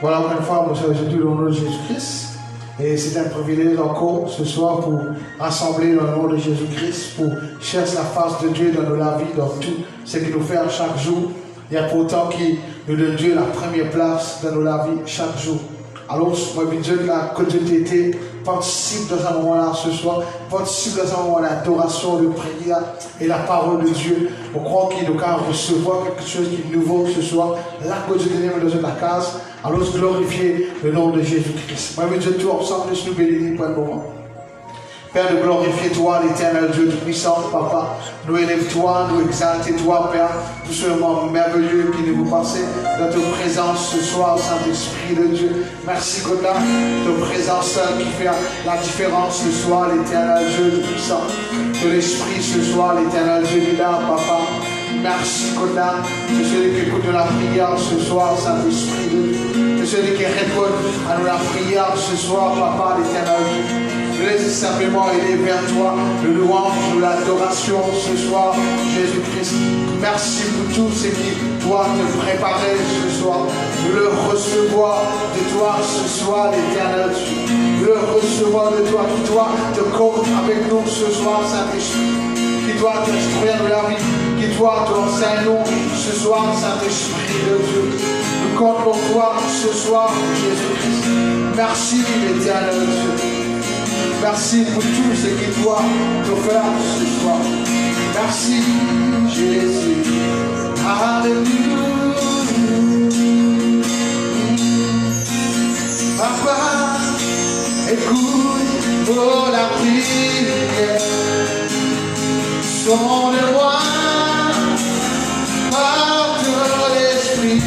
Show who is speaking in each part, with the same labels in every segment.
Speaker 1: Voilà, encore une fois, monsieur, aujourd'hui, au nom de Jésus-Christ. Et c'est un privilège encore ce soir pour rassembler dans le nom de Jésus-Christ, pour chercher la face de Dieu dans nos vies, dans tout ce qu'il nous fait chaque jour. Il y a pourtant qui nous donne Dieu la première place dans nos vies chaque jour. Alors, moi, je Dieu, que Dieu t'était, participe dans un moment-là ce soir, participe dans un moment d'adoration, de prière et la parole de Dieu. On croit qu'il nous a recevoir quelque chose qui est nouveau ce soir. Là, que Dieu t'est dans la case, alors glorifier le nom de Jésus-Christ. Moi, je Dieu, tout ensemble, nous bénir pour un moment. Père, nous glorifier-toi, l'éternel Dieu tout-puissant, Papa. Nous élève-toi, nous exalte-toi, Père, tout ce moment merveilleux qui nous passe dans ta présence ce soir, Saint-Esprit de Dieu. Merci, Koda, ta présence qui fait la différence ce soir, l'éternel Dieu tout-puissant. Que l'Esprit ce soir, l'éternel Dieu est là, Papa. Merci, Koda, c'est celui qui écoute la prière ce soir, Saint-Esprit de Dieu. C'est celui qui répond à la prière ce soir, Papa, l'éternel Dieu. Je laisse simplement aller vers toi, le louange, de l'adoration ce soir, Jésus-Christ. Merci pour tout ce qui doit te préparer ce soir. De le recevoir de toi ce soir, l'éternel Dieu. De le recevoir de toi, qui doit te compte avec nous ce soir, Saint-Esprit. Qui doit t'instruire de la vie, qui doit t'enseigner ce soir, Saint-Esprit de Dieu. Nous comptons toi ce soir, Jésus-Christ. Merci, l'éternel Dieu. Merci pour tout ce qu'il doit te faire ce soir. Merci, Jésus. Alléluia. Papa, écoute pour la prière. Sonne-moi par ton esprit.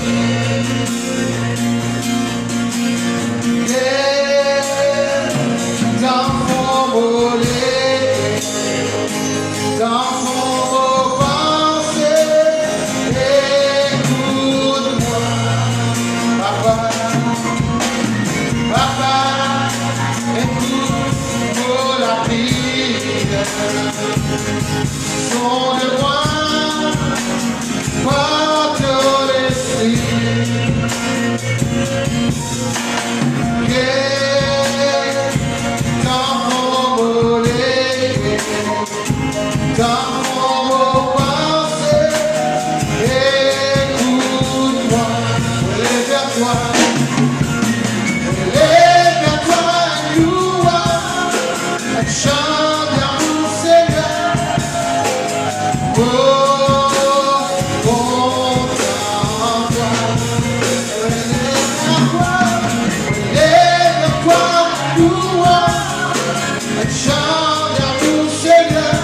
Speaker 1: Dans mon pensée, écoute-moi, Papa, Papa, écoute pour la prière, sonne-moi par ton esprit, dans mon pensée, écoute-moi, lève vers toi, louange, chante à mon Seigneur, oh, content toi, lève vers toi, louange, chante à mon Seigneur.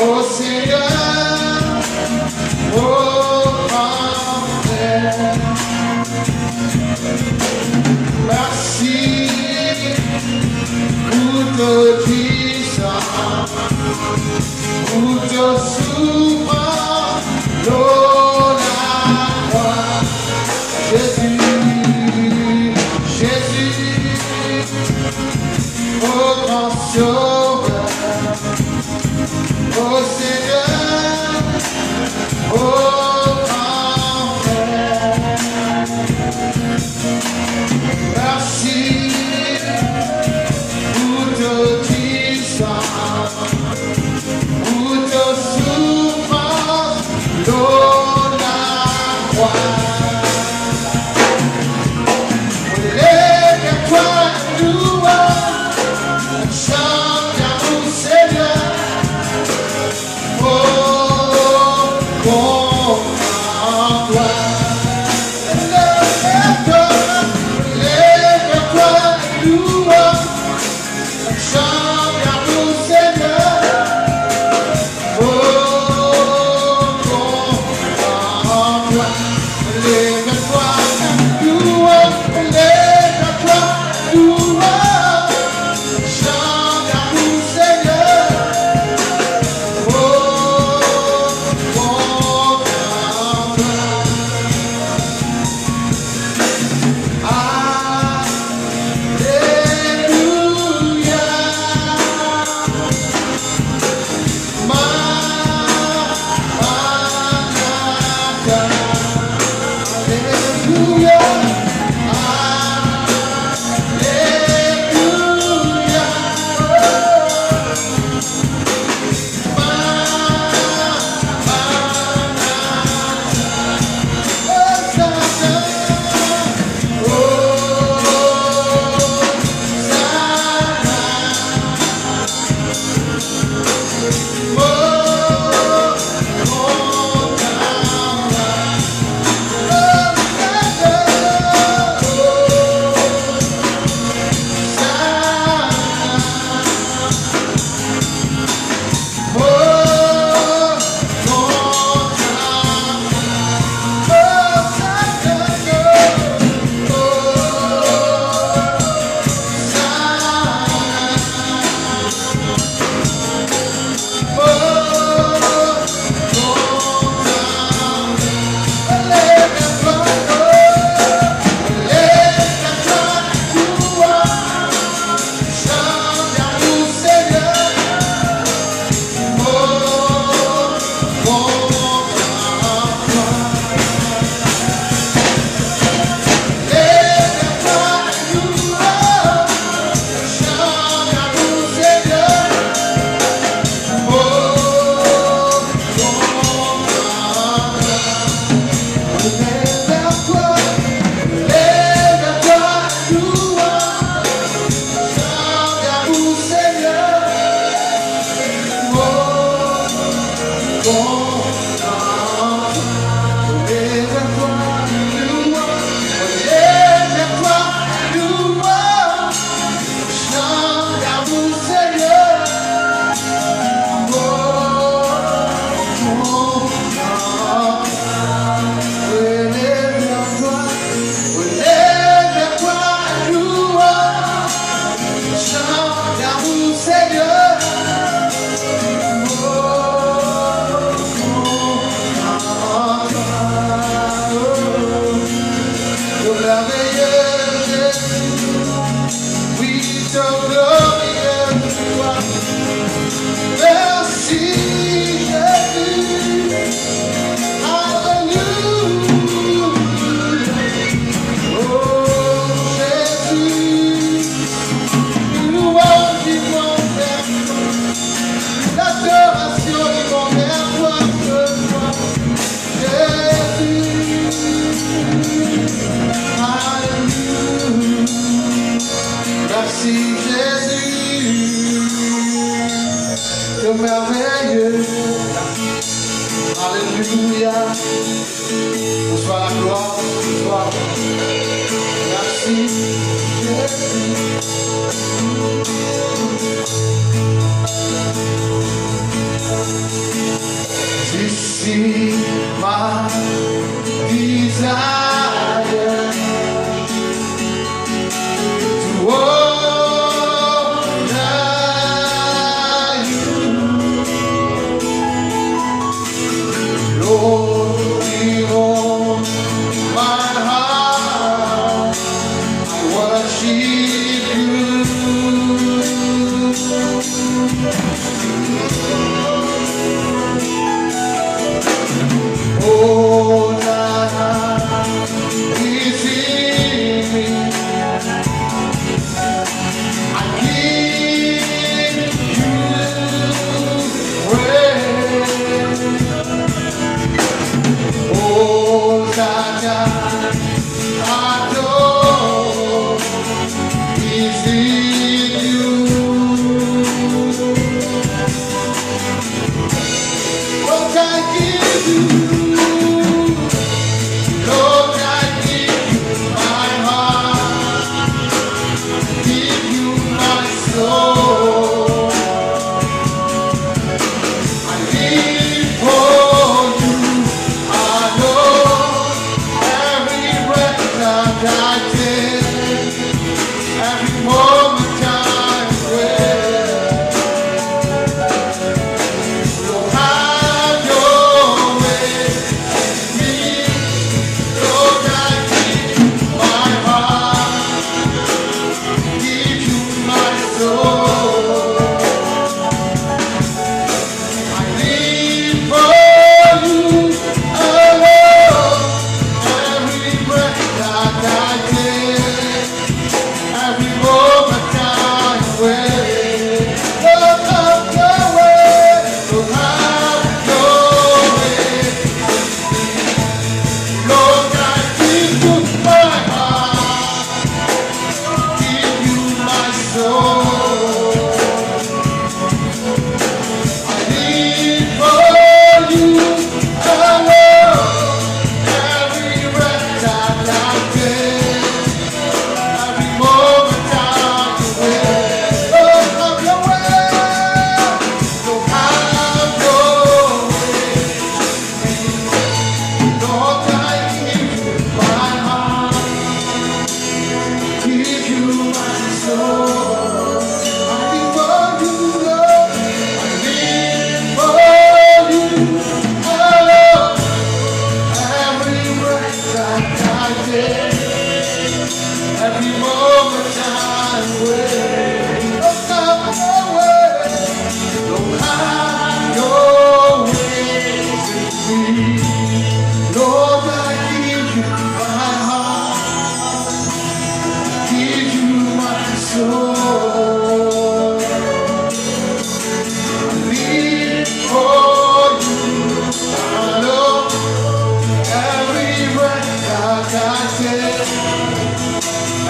Speaker 1: Oh Seigneur, oh grand frère, merci pour te puissance, pour te souffrance, l'eau la croix, Jésus, Jésus, oh grand sauveur. Oh Seigneur, oh grand frère, merci pour te puissance, pour te souffrance, l'eau la croix. Lève-toi, louange, chante à mon Seigneur. Yeah. merveilleux Jésus, oui, ton glorieux toi. Merci Jésus, alléluia. Oh Jésus, nous louons du monde vers toi, l'adoration du monde vers toi, Jésus, alléluia. Merci Jésus, que merveilleux, alléluia. Bonsoir la gloire, bonsoir. Merci Jésus. Ici ma desire to honor you, Lord, with all my heart I worship you. Oh, now is in me. I give you praise. Oh, that I adore is in you. What I give you, Lord, I give you my heart, give you my soul. I live for you. I know every breath that I take, every moment I wait. Lord, have your way in me. Lord, I give you my heart, give you my soul. I live for you alone. Every breath that I take, every moment I wait. Lord, have your way. Lord, have your way. Lord, I give you my heart, give you my soul. I live for you alone. Every breath that I take, every moment I wait. Lord, have your way. Lord, have your way. Lord, I give you my heart, give you my soul. I live for you, Lord. I live for you alone. Every breath that I take, every moment I wait. Lord, have your way. Lord, have your way with me. Lord, I give you my heart, give you my soul. I live for you alone. Every breath that I take,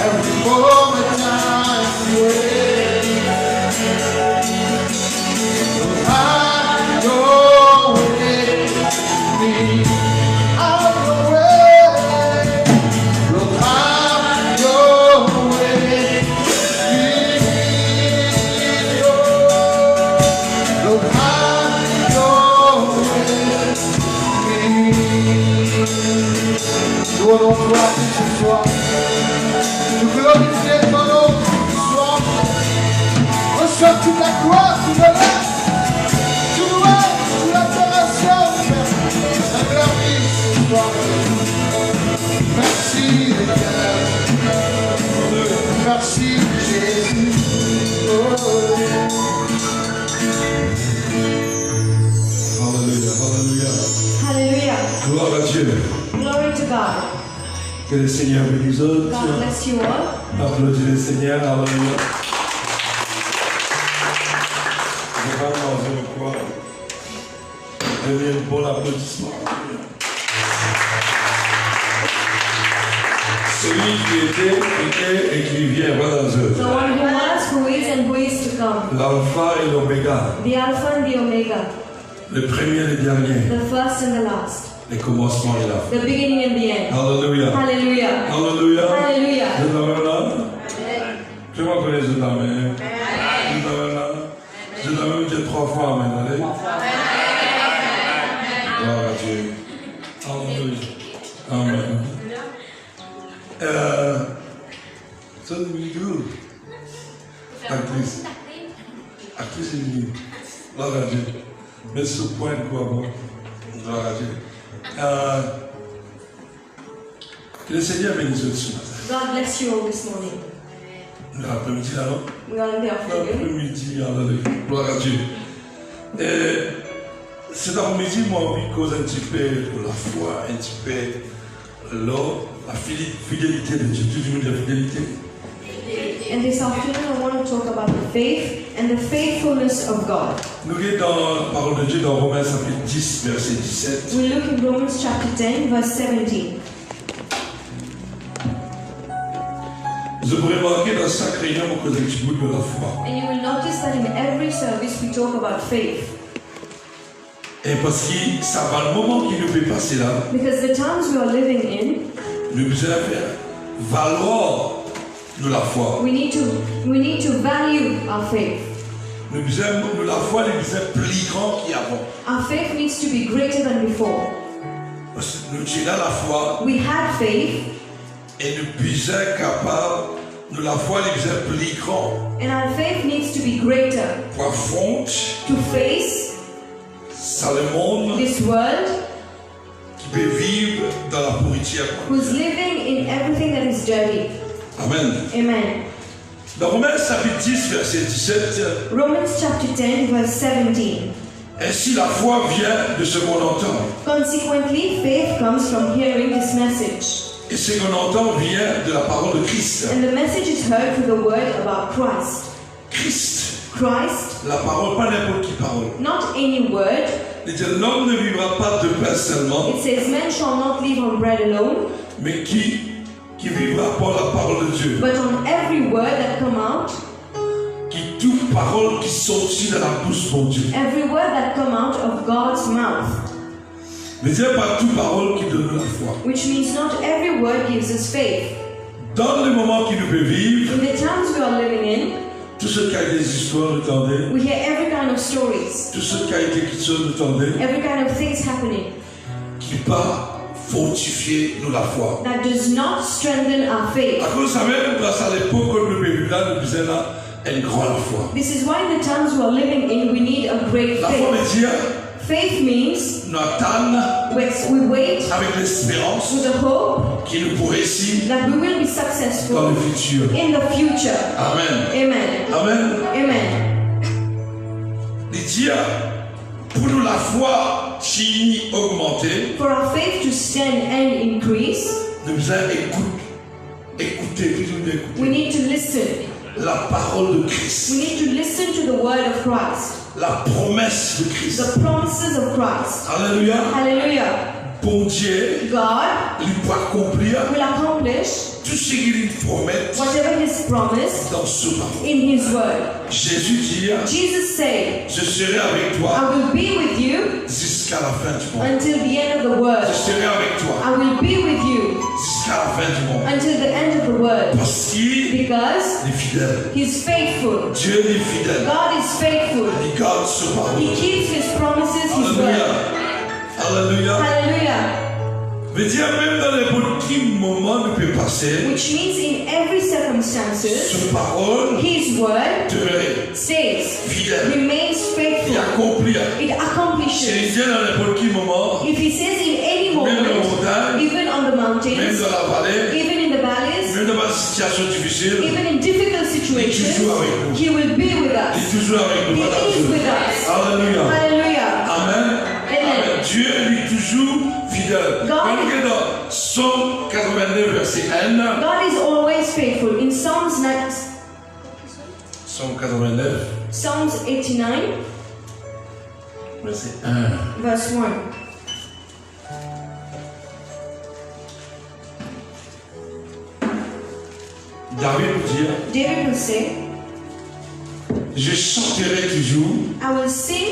Speaker 1: every moment I wait. Lord, have your way with me. Have your way. Lord, have your way with me. Lord, have your way with me. Nous allons toi ce soir. Nous glorifier ton nom ce soir. Reçois toute la gloire, tout l'honneur, tout louange, toute l'adoration, Père. La gloire ce soir. Merci, les gars.
Speaker 2: Que le Seigneur bénisse autres.
Speaker 3: God bless you all.
Speaker 2: Applaudissez le Seigneur. Alléluia. Je vais manger quoi? Donnez un bon applaudissement. Celui qui était, et qui vient, voilà.
Speaker 3: The one who was, who is, and who is to come.
Speaker 2: L'alpha et l'oméga.
Speaker 3: The Alpha and the Omega.
Speaker 2: Le premier et le dernier.
Speaker 3: The first and the last.
Speaker 2: Le commencement et la fin.
Speaker 3: The beginning and the end.
Speaker 2: Alléluia.
Speaker 3: Hallelujah.
Speaker 2: Alléluia.
Speaker 3: Hallelujah.
Speaker 2: Vous avez là? Je m'en connais, je l'amène. Vous avez là? Je l'amène déjà 3 fois, amen. Allez. Gloire à Dieu. Alléluia. Amen. So we do. Actrice. Actrice est venue. Gloire à Dieu. Mais ce point de quoi, bon? Gloire à Dieu. Que le Seigneur bénisse ce matin.
Speaker 3: God bless you all this morning.
Speaker 2: L'après-midi, là, non?
Speaker 3: We are in the afternoon.
Speaker 2: L'après-midi, alléluia. Gloire à Dieu. Et cet après-midi, moi, on cause un petit peu de la foi, un petit peu la fidélité de Dieu. Tu dis la fidélité?
Speaker 3: And this afternoon, I want to talk about the faith and the faithfulness of God.
Speaker 2: Nous sommes dans la parole de Dieu dans Romains chapitre 10, verset 17.
Speaker 3: We look in Romans chapter 10, verse 17.
Speaker 2: Vous pourrez remarquer dans chaque réunion, on cause un petit bout de la foi.
Speaker 3: And you will notice that in every service we talk about faith.
Speaker 2: Et parce que ça va le moment qui nous fait passer là,
Speaker 3: Because the times we are living in,
Speaker 2: nous devons faire valoir de la foi.
Speaker 3: we need to value our faith.
Speaker 2: Nous devons la foi, nous devons plus grand qu'avant.
Speaker 3: Our faith needs to be greater than before.
Speaker 2: Parce que nous sommes dans la foi
Speaker 3: We had faith,
Speaker 2: et nous sommes capables de la foi, nous sommes plus grand
Speaker 3: and our faith needs to be greater
Speaker 2: pour affronter
Speaker 3: to face
Speaker 2: ça le monde
Speaker 3: this world
Speaker 2: qui peut vivre dans la pourriture.
Speaker 3: who's living in everything that is dirty.
Speaker 2: Amen.
Speaker 3: Amen.
Speaker 2: Dans Romains chapitre 10, verset 17,
Speaker 3: Romans chapter 10, verse 17.
Speaker 2: ainsi la foi vient de ce qu'on entend.
Speaker 3: Consequently, faith comes from hearing this message.
Speaker 2: Et ce qu'on entend vient de la parole de Christ.
Speaker 3: And the message is heard through the word about Christ.
Speaker 2: Christ.
Speaker 3: Christ,
Speaker 2: La parole, pas n'importe qui parole.
Speaker 3: not any word.
Speaker 2: Il dit, l'homme ne vivra pas de pain seulement,
Speaker 3: It says, man shall not live on bread alone,
Speaker 2: mais qui vivra par la parole de Dieu.
Speaker 3: but on every word that come out,
Speaker 2: Qui toute parole qui sortit de la bouche de Dieu.
Speaker 3: every word that come out of God's mouth.
Speaker 2: Mais ce n'est pas toute parole qui donne la foi.
Speaker 3: Which means not every word gives us faith.
Speaker 2: Dans les moments qui nous peut vivre,
Speaker 3: In the times we are living in,
Speaker 2: tout ce qui a des histoires, attendez.
Speaker 3: we hear every kind of stories,
Speaker 2: Tout ce qui a été question, attendez.
Speaker 3: every kind of things happening
Speaker 2: Qui pas fortifier nous la foi.
Speaker 3: that does not strengthen our faith.
Speaker 2: À cause de ça même, grâce à l'époque où nous vivons là, nous disons là, elle croit la foi.
Speaker 3: This is why in the times we are living in, we need a great
Speaker 2: La foi veut
Speaker 3: faith.
Speaker 2: dire,
Speaker 3: Faith means
Speaker 2: nous attendons
Speaker 3: we wait
Speaker 2: avec l'espérance
Speaker 3: with a hope
Speaker 2: qu'il nous pourrait réussir
Speaker 3: that we will be
Speaker 2: dans
Speaker 3: successful
Speaker 2: le futur.
Speaker 3: in the future.
Speaker 2: Amen.
Speaker 3: Amen.
Speaker 2: Amen.
Speaker 3: Amen.
Speaker 2: Il dit, pour nous la foi qui augmenter,
Speaker 3: For our faith to stand and increase,
Speaker 2: nous devons écouter, toujours
Speaker 3: we
Speaker 2: écouter
Speaker 3: need to listen.
Speaker 2: la parole de Christ,
Speaker 3: We need to listen to the word of Christ,
Speaker 2: la promesse de Christ.
Speaker 3: the promises of Christ.
Speaker 2: Alléluia.
Speaker 3: Hallelujah.
Speaker 2: Bon Dieu,
Speaker 3: God
Speaker 2: il peut accomplir
Speaker 3: will accomplish
Speaker 2: tout ce qu'il promet
Speaker 3: whatever His promise
Speaker 2: dans ce parole.
Speaker 3: in His word.
Speaker 2: Jésus dit,
Speaker 3: Jesus said,
Speaker 2: je serai avec toi
Speaker 3: I will be with you
Speaker 2: jusqu'à la fin du monde.
Speaker 3: until the end of the world.
Speaker 2: Je serai avec toi
Speaker 3: I will be with you
Speaker 2: jusqu'à la fin du monde.
Speaker 3: until the end of the world.
Speaker 2: Parce qu'il
Speaker 3: Because
Speaker 2: est fidèle.
Speaker 3: He's faithful.
Speaker 2: Dieu est fidèle.
Speaker 3: God is faithful.
Speaker 2: Il garde ce parole.
Speaker 3: He keeps His promises, His
Speaker 2: Alléluia.
Speaker 3: word.
Speaker 2: Alléluia.
Speaker 3: Hallelujah.
Speaker 2: Veut dire même dans les petits moments nous peut passer,
Speaker 3: Which means in every circumstances,
Speaker 2: ce parole
Speaker 3: His word
Speaker 2: demeurer
Speaker 3: stays,
Speaker 2: fidèle.
Speaker 3: remains
Speaker 2: Il
Speaker 3: faithful.
Speaker 2: accomplit.
Speaker 3: It accomplishes.
Speaker 2: C'est dit dans les petits moments,
Speaker 3: If He says in any
Speaker 2: même dans la
Speaker 3: moment,
Speaker 2: montagne,
Speaker 3: even on the
Speaker 2: même
Speaker 3: mountains,
Speaker 2: dans la vallée,
Speaker 3: even in the valleys,
Speaker 2: même dans la situation difficile,
Speaker 3: even in difficult situations, He will be with
Speaker 2: il est
Speaker 3: us.
Speaker 2: toujours avec nous.
Speaker 3: He is with us.
Speaker 2: Alléluia.
Speaker 3: Hallelujah.
Speaker 2: Amen.
Speaker 3: Amen.
Speaker 2: Dieu est toujours fidèle.
Speaker 3: God-
Speaker 2: Regardez dans Psaume 89, verset 1.
Speaker 3: God is always faithful. In Psalms 89,
Speaker 2: verset 1.
Speaker 3: verse 1.
Speaker 2: David peut dire,
Speaker 3: David will say,
Speaker 2: je chanterai toujours,
Speaker 3: I will sing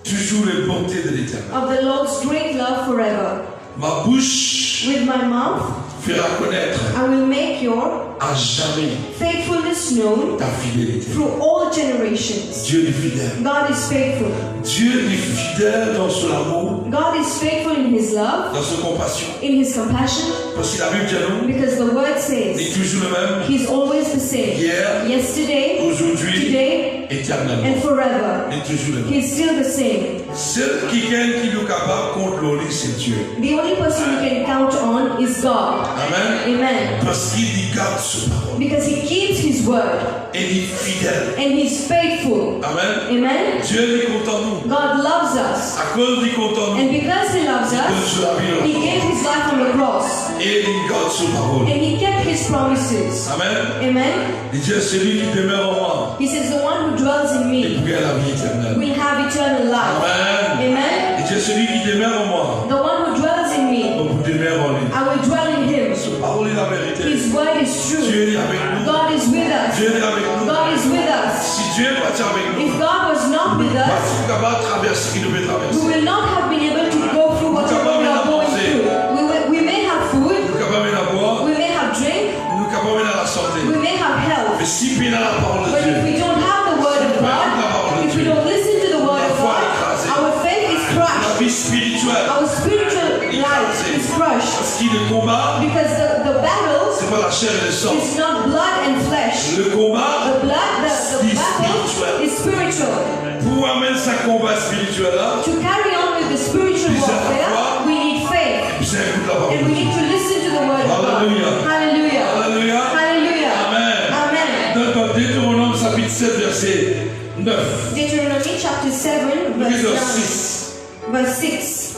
Speaker 2: toujours les bontés de l'Éternel.
Speaker 3: of the Lord's great love forever.
Speaker 2: Ma bouche
Speaker 3: With my mouth,
Speaker 2: fera connaître
Speaker 3: I will make your
Speaker 2: à jamais
Speaker 3: faithfulness known
Speaker 2: ta fidélité.
Speaker 3: through all generations.
Speaker 2: Dieu est fidèle.
Speaker 3: God is faithful.
Speaker 2: Dieu est fidèle dans son amour,
Speaker 3: God is faithful in His love,
Speaker 2: dans sa compassion.
Speaker 3: in His compassion,
Speaker 2: Parce que la Bible dit à nous,
Speaker 3: because the Word
Speaker 2: il est
Speaker 3: says
Speaker 2: toujours le même,
Speaker 3: He's always the same.
Speaker 2: hier,
Speaker 3: Yesterday,
Speaker 2: aujourd'hui,
Speaker 3: today,
Speaker 2: éternellement.
Speaker 3: and forever.
Speaker 2: Il est toujours le même.
Speaker 3: He's still the same.
Speaker 2: Seul quelqu'un qui nous capable contre l'oli, c'est Dieu.
Speaker 3: The only person you can count on is God.
Speaker 2: Amen.
Speaker 3: Amen.
Speaker 2: Parce qu'il y garde sa parole.
Speaker 3: Because He keeps His word
Speaker 2: Et il est fidèle.
Speaker 3: and He's faithful.
Speaker 2: Amen.
Speaker 3: Amen.
Speaker 2: Dieu est content de nous.
Speaker 3: God loves us.
Speaker 2: À cause du content de nous,
Speaker 3: And because He loves
Speaker 2: il donne
Speaker 3: us,
Speaker 2: sur la vie.
Speaker 3: He gave His life on the cross.
Speaker 2: Et il garde sa parole.
Speaker 3: And He kept His promises.
Speaker 2: Amen.
Speaker 3: Amen.
Speaker 2: Il dit à celui qui demeure en moi,
Speaker 3: He says, the one who dwells in
Speaker 2: il
Speaker 3: me
Speaker 2: pourrait la vie éternelle.
Speaker 3: will have eternal life.
Speaker 2: Amen.
Speaker 3: Amen.
Speaker 2: Il dit à celui qui demeure en moi,
Speaker 3: The one who dwells in me,
Speaker 2: on peut demeurer en lui.
Speaker 3: I will dwell in Him.
Speaker 2: Sa parole est la vérité.
Speaker 3: His word is true.
Speaker 2: Dieu est avec nous.
Speaker 3: God is with us.
Speaker 2: Dieu est avec nous.
Speaker 3: God is with us.
Speaker 2: Si Dieu est parti avec nous,
Speaker 3: If God was not with
Speaker 2: pas
Speaker 3: us,
Speaker 2: si capable de traverser ce qu'il devait
Speaker 3: we
Speaker 2: traverser.
Speaker 3: will not have been able to go through whatever we are going through. We may have food,
Speaker 2: Nous capable de la boire,
Speaker 3: we may have drink,
Speaker 2: nous capable de la santé.
Speaker 3: we may have health.
Speaker 2: Mais si puis dans la parole de
Speaker 3: But if
Speaker 2: Dieu,
Speaker 3: we don't have the word of God, if we don't listen to the word of God, our faith is
Speaker 2: la
Speaker 3: crushed.
Speaker 2: vie spirituelle,
Speaker 3: Our spiritual life is crushed.
Speaker 2: parce qu'il le combat,
Speaker 3: Because the battle
Speaker 2: c'est pas la chair et le sang.
Speaker 3: is not blood and flesh.
Speaker 2: Le combat,
Speaker 3: The battle is spiritual.
Speaker 2: pour amener ce combat spirituel là,
Speaker 3: To carry on with the spiritual warfare, we need faith.
Speaker 2: c'est un coup de la parole.
Speaker 3: And we need to listen to the word of God.
Speaker 2: Hallelujah.
Speaker 3: Hallelujah.
Speaker 2: Alléluia.
Speaker 3: Hallelujah.
Speaker 2: Amen.
Speaker 3: Amen.
Speaker 2: Dans Deutéronome chapitre 7 verset 9.
Speaker 3: Deuteronomy chapter 7,
Speaker 2: Verset
Speaker 3: verse
Speaker 2: 6.
Speaker 3: 9. Verse 6.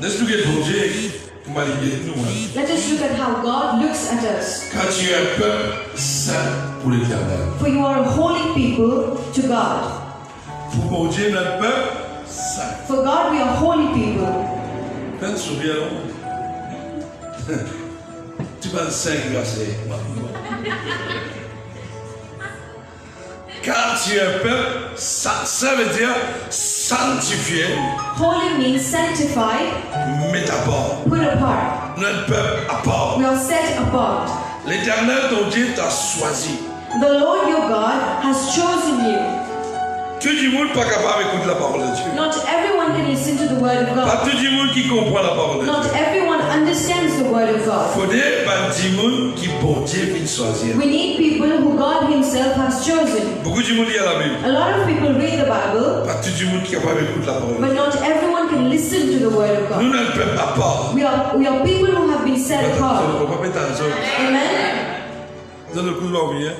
Speaker 2: Laisse nous regarder pour Dieu, pour m'allier nous.
Speaker 3: Let us look at how God looks at us.
Speaker 2: Quand tu es un peuple saint pour l'Éternel.
Speaker 3: For you are a holy people to God.
Speaker 2: Pour mon Dieu, notre peuple saint.
Speaker 3: For God, we are holy people.
Speaker 2: Quand tu te souviens, non? Tu vas 5 versets. Car tu es un peuple saint, ça veut dire sanctifié,
Speaker 3: Holy means sanctified,
Speaker 2: mais d'abord,
Speaker 3: put apart.
Speaker 2: notre peuple à part.
Speaker 3: We are set apart.
Speaker 2: L'Éternel, ton Dieu, t'a choisi.
Speaker 3: The Lord your God has chosen you.
Speaker 2: Tout le monde n'est pas capable d'écouter la parole de Dieu.
Speaker 3: Not everyone can listen to the word of God.
Speaker 2: Pas tout le monde qui comprend la parole de
Speaker 3: Not
Speaker 2: Dieu.
Speaker 3: everyone understands the word of God.
Speaker 2: Il faut des gens qui bon Dieu vient choisir.
Speaker 3: We need people who God Himself has chosen.
Speaker 2: Beaucoup de monde lit la Bible.
Speaker 3: A lot of people read the Bible,
Speaker 2: Pas tout le monde qui est capable d'écouter la parole de
Speaker 3: but
Speaker 2: Dieu.
Speaker 3: not everyone can listen to the word of
Speaker 2: Nous,
Speaker 3: God.
Speaker 2: notre peuple à part.
Speaker 3: We are people who have been set
Speaker 2: On
Speaker 3: apart.
Speaker 2: ne peut pas mettre en zone.
Speaker 3: Amen.
Speaker 2: Dans le coup de l'envie, hein?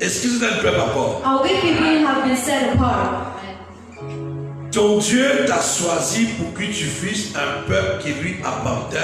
Speaker 2: Est-ce que c'est notre peuple à part?
Speaker 3: Are we people who have been set apart?
Speaker 2: Ton Dieu t'a choisi pour que tu fusses un peuple qui lui appartient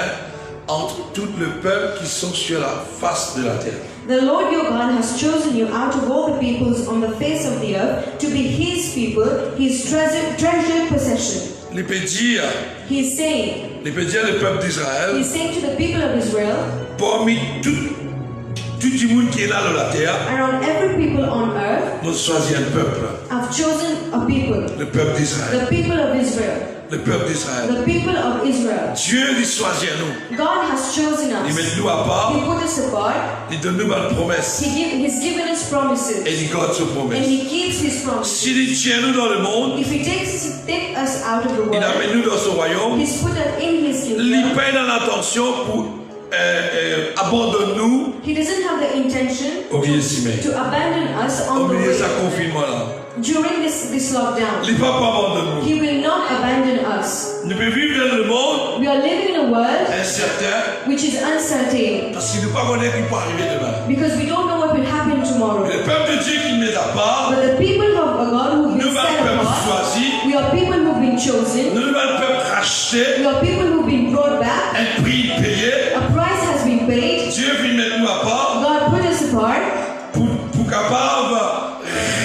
Speaker 2: entre tout le peuple qui sont sur la face de la terre.
Speaker 3: The Lord your God has chosen you out of all the peoples on the face of the earth to be His people, His treasured possession.
Speaker 2: Il peut dire,
Speaker 3: He's saying
Speaker 2: le peuple d'Israël,
Speaker 3: to the people of Israel,
Speaker 2: parmi tout le monde qui est là dans la terre,
Speaker 3: around every people on earth,
Speaker 2: nous choisissons un peuple,
Speaker 3: I've chosen a people,
Speaker 2: le peuple d'Israël.
Speaker 3: the people of Israel,
Speaker 2: Le peuple d'Israël.
Speaker 3: the people of Israel.
Speaker 2: Dieu lui choisit nous.
Speaker 3: God has chosen
Speaker 2: Il met
Speaker 3: us.
Speaker 2: nous à part,
Speaker 3: He put us apart.
Speaker 2: il donne nous une promesse.
Speaker 3: He's given us promises,
Speaker 2: Et il garde sa
Speaker 3: and
Speaker 2: promesse.
Speaker 3: He keeps His promises.
Speaker 2: S'il tient nous dans le monde,
Speaker 3: If He take us out of the
Speaker 2: il
Speaker 3: world,
Speaker 2: amène nous dans son royaume,
Speaker 3: He's put us in His
Speaker 2: il
Speaker 3: kingdom.
Speaker 2: paye dans l'attention pour abandonner nous
Speaker 3: He doesn't have the intention
Speaker 2: au milieu de
Speaker 3: to abandon us
Speaker 2: au
Speaker 3: on the
Speaker 2: milieu de
Speaker 3: way,
Speaker 2: ce confinement là.
Speaker 3: during this lockdown.
Speaker 2: Il ne va pas abandonner nous.
Speaker 3: He will not abandon us.
Speaker 2: Nous pouvons vivre dans le monde
Speaker 3: We are living in a world
Speaker 2: incertain
Speaker 3: which is uncertain
Speaker 2: parce qu'il ne pas connaître ce qui peut arriver demain.
Speaker 3: because we don't know what will happen tomorrow.
Speaker 2: Le peuple de Dieu qui ne les a pas,
Speaker 3: But the people of God who've
Speaker 2: nous
Speaker 3: been
Speaker 2: sommes
Speaker 3: set
Speaker 2: le peuple
Speaker 3: apart,
Speaker 2: choisi,
Speaker 3: we are people who've been chosen,
Speaker 2: nous sommes le peuple racheté,
Speaker 3: we are people who've been brought back,
Speaker 2: un prix payé.
Speaker 3: a price has been paid,
Speaker 2: Dieu vient mettre nous à part
Speaker 3: God put us apart
Speaker 2: pour capable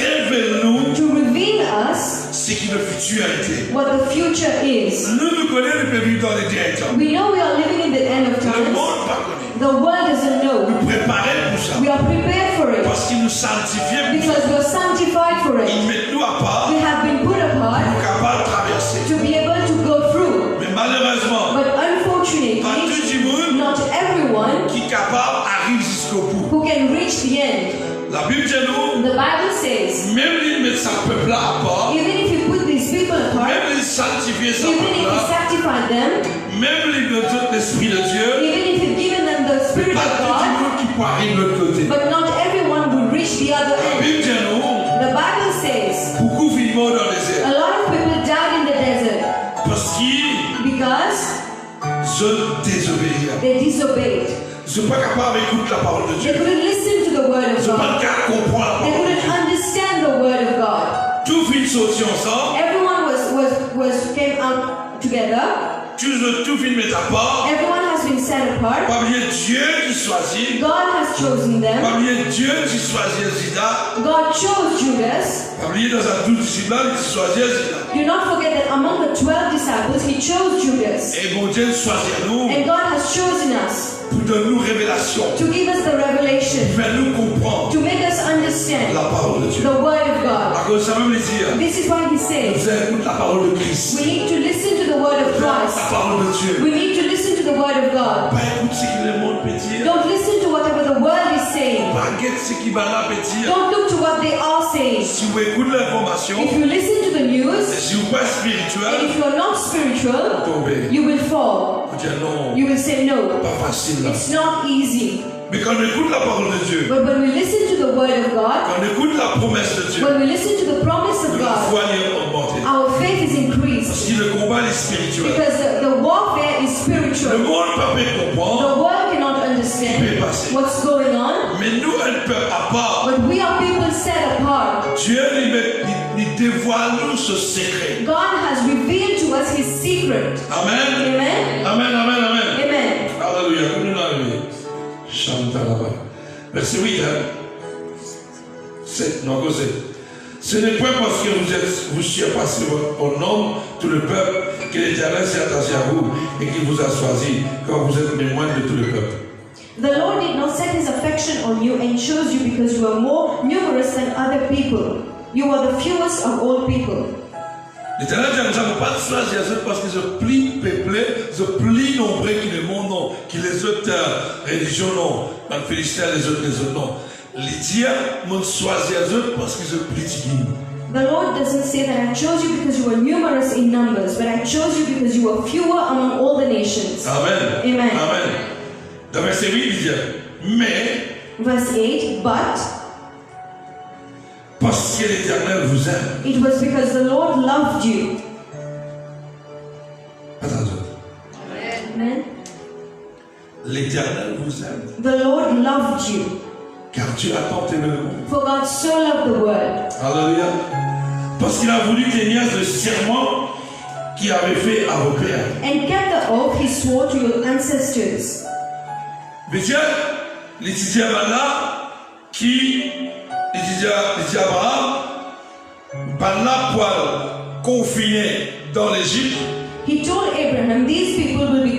Speaker 2: révéler nous
Speaker 3: to reveal us
Speaker 2: ce qui le futur a été.
Speaker 3: what the future is.
Speaker 2: Nous connaissons, nous pouvons vivre dans les derniers temps.
Speaker 3: We know we are living in the end of
Speaker 2: Le
Speaker 3: times.
Speaker 2: monde pas connaît.
Speaker 3: The world doesn't know.
Speaker 2: Nous préparer pour ça.
Speaker 3: We are prepared for it
Speaker 2: Parce qu'il nous sanctifie pour ça.
Speaker 3: because we are sanctified for
Speaker 2: Il
Speaker 3: it.
Speaker 2: met nous à part
Speaker 3: We have been put apart
Speaker 2: pour capable de traverser.
Speaker 3: to be able to go through.
Speaker 2: Mais malheureusement,
Speaker 3: But unfortunately,
Speaker 2: pas tout le monde
Speaker 3: not everyone
Speaker 2: qui est capable arrive jusqu'au bout.
Speaker 3: who can reach the end.
Speaker 2: La Bible dit nous,
Speaker 3: The Bible says,
Speaker 2: même lui met sa peuple à part,
Speaker 3: even if you put these people apart,
Speaker 2: même lui sanctifier sa
Speaker 3: even if
Speaker 2: peuple,
Speaker 3: you sanctify them,
Speaker 2: même lui donne tout l'esprit de Dieu,
Speaker 3: even if you've given them the Spirit
Speaker 2: pas
Speaker 3: of
Speaker 2: tout le
Speaker 3: God,
Speaker 2: monde qui peut arriver de l'autre côté.
Speaker 3: but not everyone will reach the other
Speaker 2: La
Speaker 3: end.
Speaker 2: Bible dit nous,
Speaker 3: The Bible says,
Speaker 2: beaucoup vivent dans les
Speaker 3: a
Speaker 2: airs
Speaker 3: lot of people died in the desert
Speaker 2: parce qu'ils
Speaker 3: because
Speaker 2: se désobéissent.
Speaker 3: they disobeyed.
Speaker 2: Ils ne sont pas capables d'écouter la parole de
Speaker 3: They
Speaker 2: Dieu.
Speaker 3: couldn't listen to the word
Speaker 2: Ils
Speaker 3: of
Speaker 2: ne sont pas
Speaker 3: God.
Speaker 2: capables de comprendre la
Speaker 3: They
Speaker 2: parole de
Speaker 3: couldn't
Speaker 2: Dieu.
Speaker 3: understand the word of God.
Speaker 2: Tout finit sorti ensemble,
Speaker 3: Everyone came out together.
Speaker 2: tout finit mettre à part.
Speaker 3: Everyone has been set apart.
Speaker 2: Pas bien Dieu qui choisit,
Speaker 3: God has chosen them.
Speaker 2: pas bien Dieu qui choisit Zida,
Speaker 3: God chose Judas.
Speaker 2: pas bien dans un doute disciple qui choisit Zida.
Speaker 3: Do not forget that among the 12 disciples, he chose Judas.
Speaker 2: Et bon Dieu choisit nous
Speaker 3: And God has chosen us
Speaker 2: pour donner nous révélation,
Speaker 3: to give us the revelation,
Speaker 2: pour faire nous comprendre
Speaker 3: to make us understand
Speaker 2: la parole de Dieu.
Speaker 3: the word of God.
Speaker 2: À cause de ça même les dire,
Speaker 3: This is why he says
Speaker 2: vous écoutez la parole de Christ,
Speaker 3: we need to listen to the word of
Speaker 2: la
Speaker 3: Christ.
Speaker 2: parole de Dieu.
Speaker 3: We need to listen to the word of God.
Speaker 2: Pas écouter ce que le monde peut dire,
Speaker 3: Don't listen to whatever the world is saying.
Speaker 2: pas guetter ce qui va là peut dire.
Speaker 3: Don't look to what they are saying.
Speaker 2: Si vous écoutez l'information,
Speaker 3: If you listen to the news
Speaker 2: si vous pas
Speaker 3: and
Speaker 2: spirituel,
Speaker 3: if you're not spiritual,
Speaker 2: vous tombez.
Speaker 3: you will fall.
Speaker 2: Vous dites non,
Speaker 3: You will say no.
Speaker 2: pas facile là.
Speaker 3: It's not easy.
Speaker 2: Mais quand on écoute la parole de Dieu,
Speaker 3: But when we listen to the word of God,
Speaker 2: quand on écoute la promesse de Dieu,
Speaker 3: when we listen to the promise of
Speaker 2: la
Speaker 3: God,
Speaker 2: foi est augmentée.
Speaker 3: our faith is
Speaker 2: Parce
Speaker 3: increased
Speaker 2: que le combat est spirituel.
Speaker 3: because the warfare is
Speaker 2: Le
Speaker 3: spiritual.
Speaker 2: monde ne peut pas comprendre,
Speaker 3: The world cannot understand what's going on,
Speaker 2: mais nous, un peuple à part,
Speaker 3: but we are people set apart.
Speaker 2: Dieu lui dévoile nous ce secret.
Speaker 3: God has revealed to us His secret.
Speaker 2: Amen.
Speaker 3: Amen.
Speaker 2: Amen, amen, amen.
Speaker 3: Amen.
Speaker 2: Alléluia. Comme nous l'avons chante là-bas. Verset 8, hein. Non, ce n'est pas parce que vous surpassez au nom tout le peuple que l'Éternel s'est attaché à vous et qu'il vous a choisi quand vous êtes les moines de tout le peuple.
Speaker 3: The Lord did not set His affection on you and chose you because you are more numerous than other people. You are the fewest of all people.
Speaker 2: L'Éternel dit, nous n'avons pas choisi à eux parce qu'ils sont plus peuplés, ils sont plus nombreux que le monde, non, que les autres religions, non, dans le Philistin, les autres non. Les dieux m'ont choisi à eux parce qu'ils sont plus dignes.
Speaker 3: The Lord doesn't say that I chose you because you were numerous in numbers, but I chose you because you were fewer among all the nations.
Speaker 2: Amen.
Speaker 3: Amen.
Speaker 2: Amen. Dans verset 8, il dit, mais
Speaker 3: Verse 8, but
Speaker 2: parce que l'Éternel vous aime.
Speaker 3: it was because the Lord loved you.
Speaker 2: Attends.
Speaker 3: Amen.
Speaker 2: L'Éternel vous aime.
Speaker 3: The Lord loved you.
Speaker 2: Car Dieu a tant aimé le monde.
Speaker 3: For God so loved the world.
Speaker 2: Alléluia. Parce qu'il a voulu tenir le serment qu'il avait fait à vos pères.
Speaker 3: And kept the oath He swore to your ancestors.
Speaker 2: Mais Dieu, l'étudiant là, qui l'étudiant Abraham, là pour confiner dans l'Égypte,
Speaker 3: He told Abraham, these people will be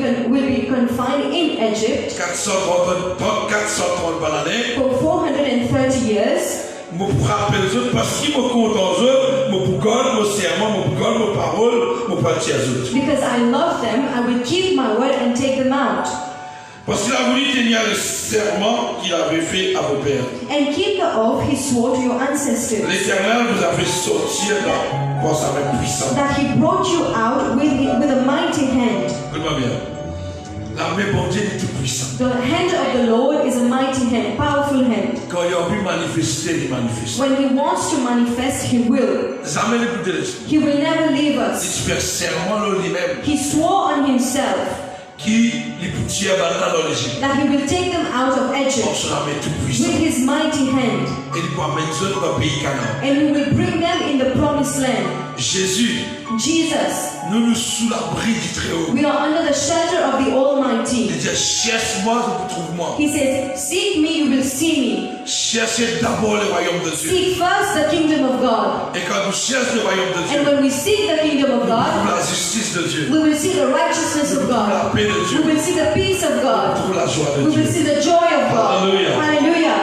Speaker 3: confined in Egypt
Speaker 2: 430 l'année.
Speaker 3: for 430 years.
Speaker 2: Je me rappelle parce qu'ils me comptent en eux, je garde mon serment, je garde mes paroles, je parti à eux.
Speaker 3: Because I love them, I will keep my word and take them out.
Speaker 2: Parce qu'il a voulu tenir le serment qu'il avait fait à vos pères.
Speaker 3: And keep the oath He swore to your ancestors.
Speaker 2: L'Éternel vous a fait sortir par sa main puissante.
Speaker 3: That He brought you out with a mighty hand.
Speaker 2: Écoute-moi bien. La main bon Dieu est tout puissant.
Speaker 3: The hand of the Lord is a mighty hand, powerful hand.
Speaker 2: Quand il a pu manifester, il manifeste.
Speaker 3: When He wants to manifest, He will.
Speaker 2: Jamais les plus de
Speaker 3: He will never leave
Speaker 2: Il
Speaker 3: us.
Speaker 2: fait serment le lui-même
Speaker 3: He swore on Himself
Speaker 2: qui les poutiers dans l'Égypte.
Speaker 3: that He will take them out of
Speaker 2: Pour
Speaker 3: Egypt
Speaker 2: son main tout
Speaker 3: with
Speaker 2: puissant.
Speaker 3: His mighty hand,
Speaker 2: Et il peut amener ceux dans le pays Canaan.
Speaker 3: and He will bring them in the promised land.
Speaker 2: Jésus,
Speaker 3: Jesus,
Speaker 2: nous nous sous l'abri du Très-Haut.
Speaker 3: we are under the shelter of the Almighty.
Speaker 2: Il dit, cherche-moi, trouve-moi.
Speaker 3: He says, seek me, you will see me.
Speaker 2: Cherchez d'abord le royaume de Dieu.
Speaker 3: Seek first the kingdom of God.
Speaker 2: Et quand nous cherchons le royaume de Dieu,
Speaker 3: And when we seek the kingdom of
Speaker 2: nous trouvons
Speaker 3: God,
Speaker 2: la justice de Dieu.
Speaker 3: we will see the righteousness of
Speaker 2: Nous trouvons la
Speaker 3: God.
Speaker 2: paix de
Speaker 3: We
Speaker 2: Dieu.
Speaker 3: will see the peace of
Speaker 2: Nous
Speaker 3: God.
Speaker 2: trouvons la joie de
Speaker 3: We will
Speaker 2: Dieu.
Speaker 3: see the joy of God.
Speaker 2: Hallelujah.
Speaker 3: Hallelujah.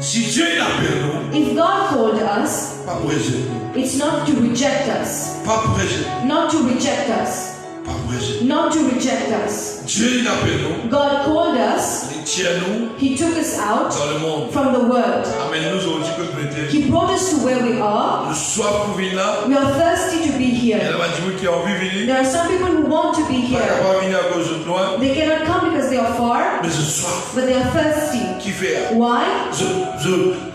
Speaker 2: Si Dieu il appelle nous,
Speaker 3: If God called us,
Speaker 2: pas pour rejeter nous.
Speaker 3: it's not to reject us.
Speaker 2: Pas pour rejeter.
Speaker 3: Not to reject us.
Speaker 2: Pas pour rejeter.
Speaker 3: Not to reject us.
Speaker 2: Dieu il appelle nous.
Speaker 3: God called us.
Speaker 2: Il tient nous
Speaker 3: He took us out
Speaker 2: dans le monde.
Speaker 3: from the world.
Speaker 2: Amène-nous aujourd'hui que prêter.
Speaker 3: He brought us to where we are.
Speaker 2: Nous soif pour venir là.
Speaker 3: We are thirsty to be
Speaker 2: Il y
Speaker 3: here.
Speaker 2: a des gens qui ont envie de venir.
Speaker 3: There are some people who want to be
Speaker 2: Ils ne
Speaker 3: here.
Speaker 2: peuvent pas venir à cause de toi.
Speaker 3: They cannot come because they are far,
Speaker 2: Mais je soif.
Speaker 3: but they are thirsty.
Speaker 2: Qui fait?
Speaker 3: Why?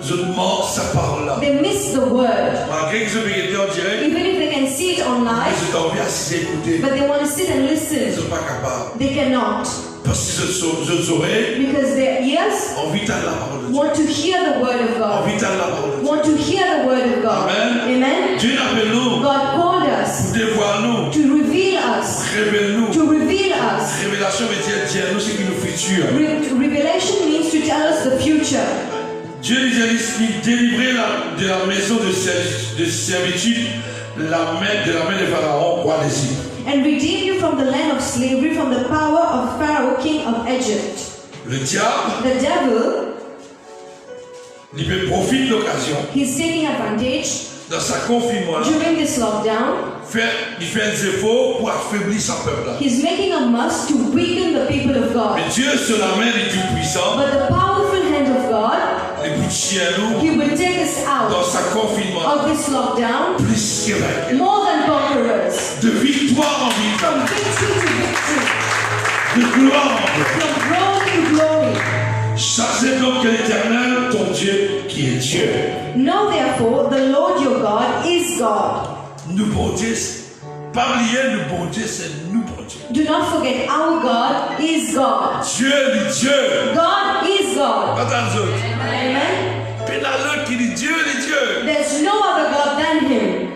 Speaker 2: Je demande sa parole là.
Speaker 3: They miss the word.
Speaker 2: Malgré que je vais être en direct,
Speaker 3: Even if they can see it
Speaker 2: mais
Speaker 3: online,
Speaker 2: je t'en viens à écouter.
Speaker 3: but they want to sit and
Speaker 2: Ils ne
Speaker 3: listen.
Speaker 2: sont pas capables.
Speaker 3: They cannot.
Speaker 2: Parce que je saurais,
Speaker 3: Because their ears
Speaker 2: envie à la parole de Dieu.
Speaker 3: want to hear the word of God.
Speaker 2: Envie à la parole de Dieu.
Speaker 3: Want to hear the word of God.
Speaker 2: Amen.
Speaker 3: Amen.
Speaker 2: Dieu appelle nous,
Speaker 3: God called us
Speaker 2: dévoile-nous,
Speaker 3: to reveal us.
Speaker 2: révèle-nous.
Speaker 3: To reveal us.
Speaker 2: Révélation veut dire tiens-nous ce qui nous futur.
Speaker 3: Revelation means to tell us the future.
Speaker 2: Dieu nous a délivré de la maison de servitude, de la main de Pharaon, roi d'Égypte.
Speaker 3: And redeem you from the land of slavery, from the power of Pharaoh, king of Egypt.
Speaker 2: Le diable,
Speaker 3: The devil,
Speaker 2: il peut profiter de l'occasion
Speaker 3: he's taking advantage
Speaker 2: dans sa confinement là,
Speaker 3: during this lockdown.
Speaker 2: il fait des efforts pour affaiblir son peuple là.
Speaker 3: He's making a must to weaken the people of God.
Speaker 2: Mais Dieu sur la main du Tout-Puissant,
Speaker 3: But the powerful hand of God,
Speaker 2: les boutiers nous,
Speaker 3: He will take us
Speaker 2: dans
Speaker 3: out
Speaker 2: sa confinement,
Speaker 3: of this lockdown
Speaker 2: plus que vainqueur.
Speaker 3: more than conquerors.
Speaker 2: De victoire en victoire,
Speaker 3: From victory to victory.
Speaker 2: de gloire en gloire.
Speaker 3: From glory to glory.
Speaker 2: Sachez donc que l'Éternel, ton Dieu, qui est Dieu.
Speaker 3: Know therefore, the Lord your God is God.
Speaker 2: Nous, bon Dieu, pas oublier, nous, bon Dieu, c'est nous, bon Dieu.
Speaker 3: Do not forget, our God is God.
Speaker 2: Dieu, le Dieu.
Speaker 3: God is God.
Speaker 2: Pas dans autres.
Speaker 3: Amen.
Speaker 2: Puis là, l'autre qui dit Dieu, le Dieu.
Speaker 3: There's no other God than Him.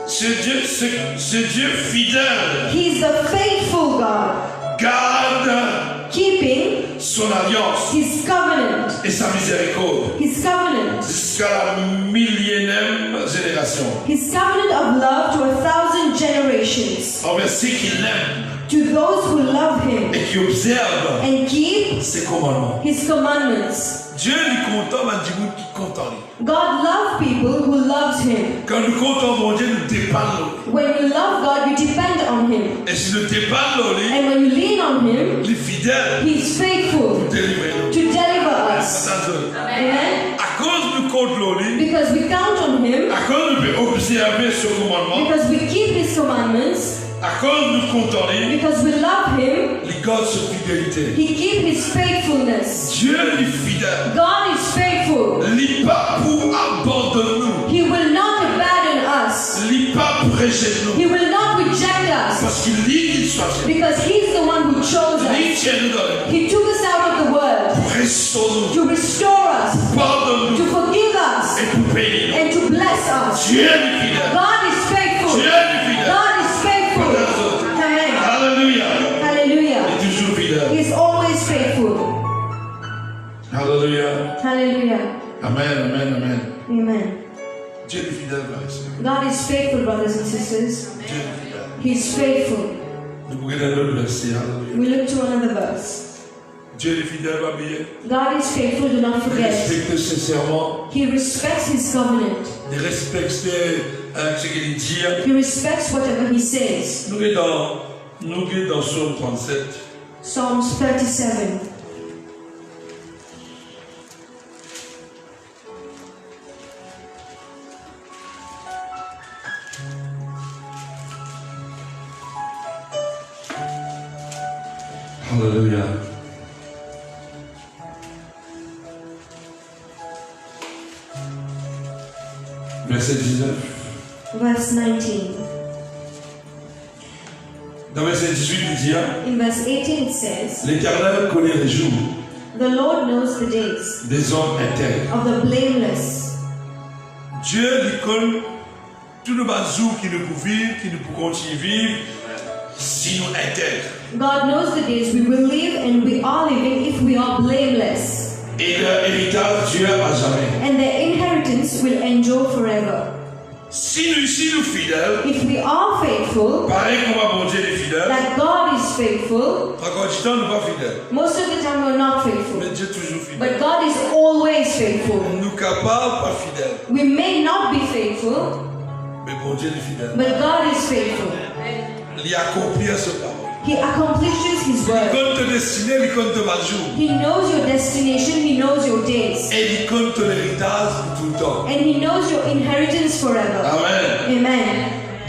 Speaker 2: Ce Dieu fidèle
Speaker 3: He's the faithful God,
Speaker 2: garde
Speaker 3: keeping
Speaker 2: son alliance
Speaker 3: His covenant.
Speaker 2: et sa miséricorde
Speaker 3: His covenant.
Speaker 2: jusqu'à la millionième génération.
Speaker 3: His covenant of love to 1,000 generations.
Speaker 2: Envers ceux qui l'aiment
Speaker 3: To those who love Him
Speaker 2: et qui observent
Speaker 3: and keep
Speaker 2: ses commandements.
Speaker 3: His commandments.
Speaker 2: Dieu lui content, mais du monde qui content lui.
Speaker 3: God loves people who loves Him.
Speaker 2: Quand nous comptons mon Dieu, nous dépendons.
Speaker 3: When you love God, you depend on Him.
Speaker 2: Et si nous dépendons lui,
Speaker 3: And when you lean on Him,
Speaker 2: il est fidèle
Speaker 3: He's faithful
Speaker 2: pour délivrer nous.
Speaker 3: to deliver us. Amen.
Speaker 2: À cause nous comptons lui,
Speaker 3: Because we count on Him,
Speaker 2: à cause nous pouvons observer ce commandement,
Speaker 3: because we keep His commandments,
Speaker 2: à cause nous comptons lui,
Speaker 3: because we love Him,
Speaker 2: il garde sa fidélité.
Speaker 3: He keeps His faithfulness.
Speaker 2: Dieu est fidèle.
Speaker 3: God is faithful.
Speaker 2: Il n'est pas pour abandonner nous.
Speaker 3: He will not abandon us.
Speaker 2: Il n'est pas pour rejeter nous.
Speaker 3: He will not reject us.
Speaker 2: Parce qu'il dit qu'il soit Dieu.
Speaker 3: Because He's the one who chose
Speaker 2: Il
Speaker 3: us.
Speaker 2: tient nous dans le monde.
Speaker 3: He took us out of the world
Speaker 2: Pour restaurer nous.
Speaker 3: to restore us,
Speaker 2: Pardonne
Speaker 3: to
Speaker 2: nous.
Speaker 3: forgive us,
Speaker 2: Et pour payer nous.
Speaker 3: and to bless us.
Speaker 2: Dieu est fidèle.
Speaker 3: God is faithful.
Speaker 2: Dieu est fidèle.
Speaker 3: God is faithful. Amen.
Speaker 2: Alléluia.
Speaker 3: Hallelujah.
Speaker 2: Il est toujours fidèle.
Speaker 3: He is always faithful.
Speaker 2: Alléluia.
Speaker 3: Hallelujah.
Speaker 2: Amen, amen, amen.
Speaker 3: Amen.
Speaker 2: Dieu est fidèle, frères et sœurs.
Speaker 3: God is faithful, brothers and sisters.
Speaker 2: Dieu est fidèle.
Speaker 3: He is faithful.
Speaker 2: Nous regardons le verset. Alléluia.
Speaker 3: We look to another verse.
Speaker 2: Dieu est fidèle, va bien.
Speaker 3: God is faithful, do not forget.
Speaker 2: Respectez sincèrement.
Speaker 3: He respects His covenant.
Speaker 2: Respectez ce qu'il dit.
Speaker 3: He respects whatever He says.
Speaker 2: Nous sommes dans Psaume 37.
Speaker 3: Psalms 37.
Speaker 2: Alléluia. Verset 19.
Speaker 3: Verse 19.
Speaker 2: Dans verset 18, il dit,
Speaker 3: In verse 18 it says,
Speaker 2: l'Éternel connaît les jours
Speaker 3: the Lord knows the days
Speaker 2: des hommes intègres.
Speaker 3: of the blameless.
Speaker 2: Dieu lui connaît tous les jours qui nous pouvons vivre, qui nous pouvons continuer à vivre, si nous intègres.
Speaker 3: God knows the days we will live and we are living if we are blameless.
Speaker 2: Et leur héritage, Dieu à jamais.
Speaker 3: And their inheritance will endure forever.
Speaker 2: Si nous fidèles,
Speaker 3: If we are faithful,
Speaker 2: pareil comme à bon Dieu est fidèle,
Speaker 3: that God is faithful,
Speaker 2: encore du temps, nous pas fidèles.
Speaker 3: most of the time we're not faithful.
Speaker 2: Mais Dieu est toujours fidèle.
Speaker 3: But God is always faithful.
Speaker 2: Nous capables, pas fidèles.
Speaker 3: We may not be faithful,
Speaker 2: Mais bon Dieu est fidèle.
Speaker 3: but God is faithful.
Speaker 2: Il accomplit ce parole.
Speaker 3: He accomplishes His
Speaker 2: Il
Speaker 3: word.
Speaker 2: compte te destiner, il compte te jour.
Speaker 3: He knows your destination, He knows your days.
Speaker 2: Et il compte l'héritage pour tout le temps.
Speaker 3: And He knows your inheritance forever.
Speaker 2: Amen.
Speaker 3: Amen.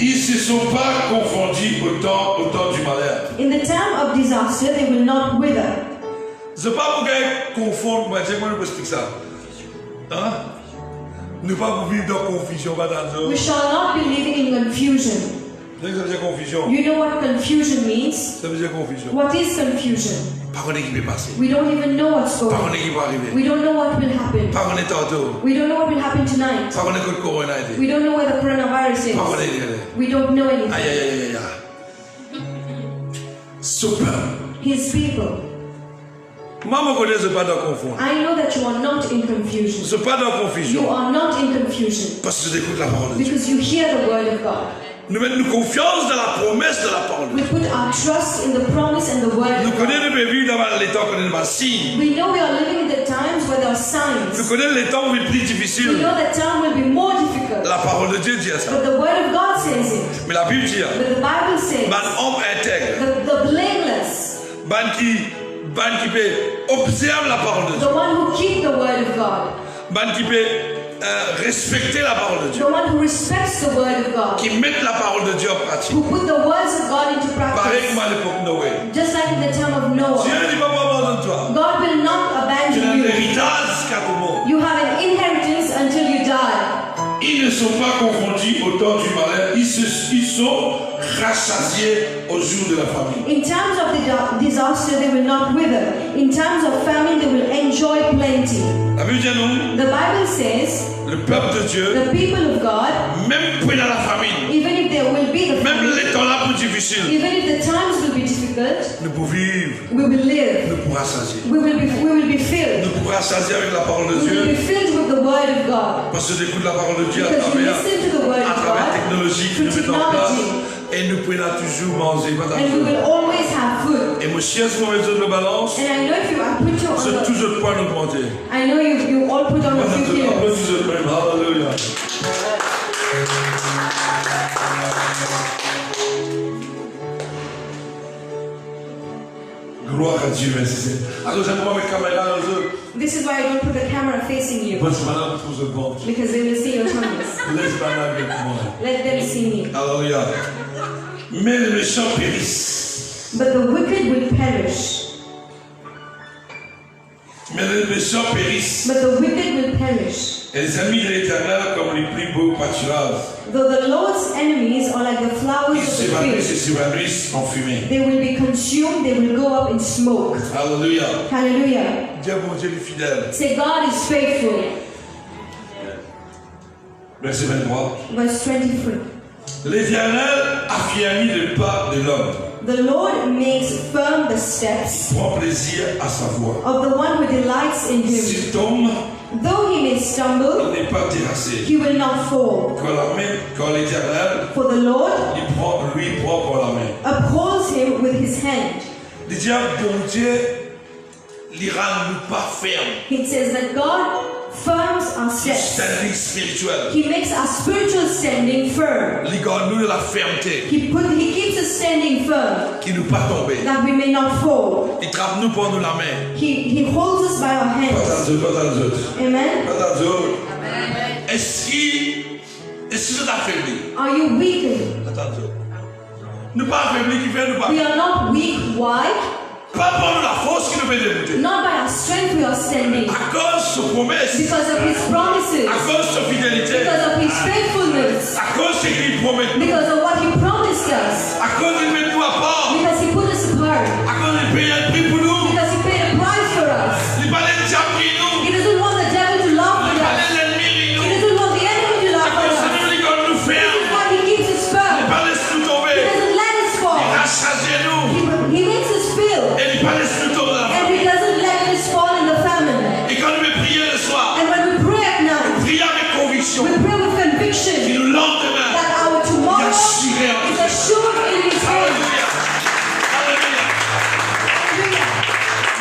Speaker 2: Ils ne se sont pas confondus au temps du malheur.
Speaker 3: In the time of disaster, they will not wither.
Speaker 2: Ce n'est pas pour confondre, moi, je peux expliquer ça. Hein? Ne pas vivre dans la confusion, pas dans le
Speaker 3: We shall not be living in confusion.
Speaker 2: Ça veut dire confusion.
Speaker 3: You know what confusion means?
Speaker 2: Ça veut dire confusion.
Speaker 3: What is confusion?
Speaker 2: Pas qu'on est qui peut passer.
Speaker 3: We don't even know what's going
Speaker 2: Pas qu'on
Speaker 3: on.
Speaker 2: est qui va arriver.
Speaker 3: We don't know what will happen.
Speaker 2: Pas qu'on est tantôt.
Speaker 3: We don't know what will happen tonight.
Speaker 2: Pas qu'on est que le corona était.
Speaker 3: We don't know where the coronavirus
Speaker 2: Pas qu'on
Speaker 3: is.
Speaker 2: est.
Speaker 3: We don't know anything.
Speaker 2: Aïe, aïe, aïe, aïe. Super.
Speaker 3: His people.
Speaker 2: Maman connaît ce pas de confondre.
Speaker 3: I know that you are not in confusion.
Speaker 2: Ce pas de
Speaker 3: You
Speaker 2: confusion.
Speaker 3: are not in confusion
Speaker 2: Parce que tu écoutes la parole de Dieu.
Speaker 3: because you hear the word of God.
Speaker 2: Nous mettons confiance dans la promesse de la parole de
Speaker 3: We
Speaker 2: Dieu.
Speaker 3: put our trust in the promise and the word
Speaker 2: Nous
Speaker 3: of God.
Speaker 2: connaissons les vivre dans les temps qu'on est dans le signe.
Speaker 3: We know we are living in the times where there are
Speaker 2: Nous
Speaker 3: signs.
Speaker 2: connaissons les temps où il est plus
Speaker 3: We
Speaker 2: difficile.
Speaker 3: know that time will be more difficult.
Speaker 2: La parole de Dieu dit ça.
Speaker 3: But the word of God says it.
Speaker 2: Mais la Bible dit,
Speaker 3: But the Bible says
Speaker 2: ban homme intègre,
Speaker 3: the blameless,
Speaker 2: ban qui peut observer la parole de Dieu,
Speaker 3: the one who keep the word of God,
Speaker 2: ban qui peut respecter la parole de Dieu,
Speaker 3: the one who respects the word of God,
Speaker 2: qui met la parole de Dieu en pratique.
Speaker 3: who put the words of God into
Speaker 2: Pareil
Speaker 3: practice.
Speaker 2: comme à l'époque de Noé.
Speaker 3: Just like in the time of Noah.
Speaker 2: Dieu ne dit pas abandonne toi.
Speaker 3: God will not
Speaker 2: Tu as
Speaker 3: abandon
Speaker 2: un
Speaker 3: you.
Speaker 2: héritage jusqu'à ton mort.
Speaker 3: You have an inheritance until you die.
Speaker 2: Ils ne sont pas confondus au temps du malheur. Ils sont rassasiés au jour de la famine.
Speaker 3: In times of the disaster, they will not wither. In times of famine, they will enjoy plenty.
Speaker 2: La Bible dit non.
Speaker 3: The Bible says
Speaker 2: Le peuple de Dieu,
Speaker 3: the people of God,
Speaker 2: même pendant la famine,
Speaker 3: even if there will be the
Speaker 2: même
Speaker 3: famine,
Speaker 2: les temps là plus difficiles,
Speaker 3: even if the times will be difficult,
Speaker 2: nous pouvons vivre,
Speaker 3: we will live.
Speaker 2: nous pourrons rassasier.
Speaker 3: We will be filled.
Speaker 2: Nous pourrons rassasier avec la parole de
Speaker 3: We will be
Speaker 2: Dieu.
Speaker 3: filled with the word of God.
Speaker 2: Parce que j'écoute la parole de Dieu à
Speaker 3: Because you
Speaker 2: travers
Speaker 3: listen to the word
Speaker 2: la
Speaker 3: of God
Speaker 2: technologie que nous
Speaker 3: through
Speaker 2: mettons en place.
Speaker 3: technology.
Speaker 2: Et nous pouvons toujours manger.
Speaker 3: And we will always have food.
Speaker 2: Et mon chien, si on met sur la balance,
Speaker 3: And I know if you put you
Speaker 2: c'est
Speaker 3: on the,
Speaker 2: toujours pas augmenter.
Speaker 3: I know you all put on a few kilos.
Speaker 2: Applaudissez le même. Alléluia. Gloire à Dieu, merci. Alors, j'aime pas mettre la caméra dans les autres.
Speaker 3: This is why I don't put the camera facing you.
Speaker 2: Parce que madame trouve ce bon.
Speaker 3: Because they will see your tummies.
Speaker 2: Laisse madame avec moi.
Speaker 3: Let them see me.
Speaker 2: Alléluia. Mais les méchants périssent.
Speaker 3: But the wicked will perish.
Speaker 2: Mais les méchants périssent.
Speaker 3: But the wicked will perish.
Speaker 2: Et les amis de l'Éternel comme les plus beaux pâturages.
Speaker 3: Though the Lord's enemies are like the flowers
Speaker 2: Ils
Speaker 3: of the
Speaker 2: s'évanouissent et
Speaker 3: field,
Speaker 2: s'évanouissent en fumée.
Speaker 3: they will be consumed, they will go up in smoke.
Speaker 2: Alléluia.
Speaker 3: Hallelujah.
Speaker 2: Dieu bon Dieu est fidèle.
Speaker 3: Say, God is faithful.
Speaker 2: Verset 23.
Speaker 3: Verse 23.
Speaker 2: L'Éternel affermit le pas de l'homme.
Speaker 3: The Lord makes firm the steps
Speaker 2: Prend plaisir à sa voix.
Speaker 3: of the one who delights in him.
Speaker 2: S'il tombe,
Speaker 3: Though he may stumble,
Speaker 2: il n'est pas terrassé.
Speaker 3: he will not fall.
Speaker 2: Quand l'Éternel,
Speaker 3: For the Lord
Speaker 2: lui prend par la main.
Speaker 3: upholds him with his hand.
Speaker 2: Le diable, bon Dieu, l'ira nous pas ferme.
Speaker 3: It says that God firms our steps.
Speaker 2: Standing spirituel.
Speaker 3: He makes our spiritual standing firm.
Speaker 2: Il garde nous de la fermeté.
Speaker 3: He keeps us standing firm
Speaker 2: Qui nous pas tomber.
Speaker 3: that we may not fall.
Speaker 2: Il trappe nous pour nous la main.
Speaker 3: He holds us by our
Speaker 2: Pas
Speaker 3: hands.
Speaker 2: dans eux, pas dans eux.
Speaker 3: Amen.
Speaker 2: Pas dans eux. Est-ce que tu affaibli?
Speaker 3: Are you weakened?
Speaker 2: Attends. Nous pas affaibli qui fait nous pas.
Speaker 3: We are not weak. Why?
Speaker 2: Pas par la force qui nous fait débuter.
Speaker 3: Not by our strength we are standing.
Speaker 2: À cause de ses promesses.
Speaker 3: Because of His promises.
Speaker 2: À cause de sa fidélité.
Speaker 3: Because of His faithfulness.
Speaker 2: À cause de ce qu'il promet.
Speaker 3: Because of what He promised us.
Speaker 2: À cause qu'il met nous à part.
Speaker 3: Because He put us apart.
Speaker 2: À cause qu'il paye un prix pour nous.
Speaker 3: Because He paid a price for us.
Speaker 2: Il parlait de diable qui nous.
Speaker 3: He doesn't want the devil to laugh
Speaker 2: Il
Speaker 3: at
Speaker 2: parlait
Speaker 3: us.
Speaker 2: de l'ennemi qui
Speaker 3: He
Speaker 2: nous.
Speaker 3: doesn't want the enemy to
Speaker 2: À
Speaker 3: laugh
Speaker 2: cause
Speaker 3: at
Speaker 2: de
Speaker 3: us.
Speaker 2: ce qu'il nous
Speaker 3: This
Speaker 2: fait.
Speaker 3: is why He keeps us
Speaker 2: Il
Speaker 3: firm.
Speaker 2: parlait de nous
Speaker 3: He
Speaker 2: tomber.
Speaker 3: doesn't let us
Speaker 2: Il
Speaker 3: fall.
Speaker 2: rassasié nous.
Speaker 3: He makes us feel.
Speaker 2: Et il parlait de nous tomber.
Speaker 3: And He doesn't let us fall in the famine.
Speaker 2: Et quand nous prions le soir,
Speaker 3: And when we pray at night,
Speaker 2: prions avec conviction.
Speaker 3: we pray with
Speaker 2: Et
Speaker 3: conviction
Speaker 2: le lendemain,
Speaker 3: that our tomorrow is assured in His hand.
Speaker 2: Alléluia. Alléluia.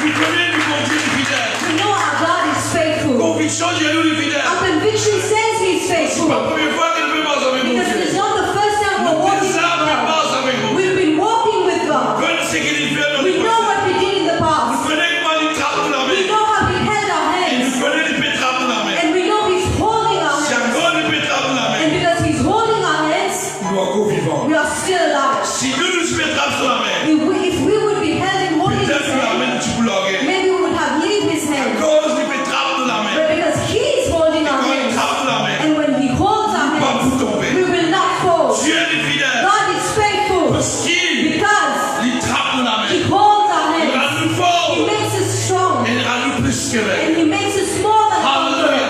Speaker 2: Nous connaissons le bon Dieu fidèle.
Speaker 3: We know our God is faithful.
Speaker 2: Conviction, Dieu nous est fidèle.
Speaker 3: Our conviction says He's
Speaker 2: C'est
Speaker 3: faithful.
Speaker 2: pas la première fois que nous faisons avec mon
Speaker 3: Because
Speaker 2: Dieu.
Speaker 3: it's not the first time
Speaker 2: Nous
Speaker 3: we're walking
Speaker 2: faisons
Speaker 3: with God.
Speaker 2: avec mon Dieu.
Speaker 3: We've been walking with God.
Speaker 2: Connaissez ce qu'il fait dans
Speaker 3: We
Speaker 2: le
Speaker 3: know
Speaker 2: passé.
Speaker 3: what He did in the
Speaker 2: Nous
Speaker 3: past.
Speaker 2: connaissons comment il trappe la
Speaker 3: We
Speaker 2: main.
Speaker 3: know how He held our
Speaker 2: Et nous
Speaker 3: hands.
Speaker 2: connaissons il peut trapper la main.
Speaker 3: And we know He's holding our
Speaker 2: Si
Speaker 3: hands.
Speaker 2: encore il peut trapper la main,
Speaker 3: And because He's holding our hands,
Speaker 2: nous sommes encore vivants.
Speaker 3: we are still alive.
Speaker 2: Si nous nous peut trapper sur la main,
Speaker 3: If we would be held in holding His
Speaker 2: peut-être que la
Speaker 3: hand,
Speaker 2: main tu peux l'aurais.
Speaker 3: maybe we would have leave His
Speaker 2: À
Speaker 3: hand.
Speaker 2: cause il peut trapper la main.
Speaker 3: But because He is holding our
Speaker 2: Quand il
Speaker 3: hands,
Speaker 2: trappe la main,
Speaker 3: and when He holds our
Speaker 2: pas
Speaker 3: hands,
Speaker 2: pour tomber.
Speaker 3: we will not fall.
Speaker 2: Dieu est fidèle.
Speaker 3: God is faithful
Speaker 2: Parce qu'il
Speaker 3: because
Speaker 2: trappe la main.
Speaker 3: He holds our
Speaker 2: Il
Speaker 3: hands.
Speaker 2: rend nous
Speaker 3: He
Speaker 2: forts.
Speaker 3: makes us strong.
Speaker 2: Et il rend nous plus que
Speaker 3: And
Speaker 2: vrai.
Speaker 3: He makes us more than
Speaker 2: Alléluia.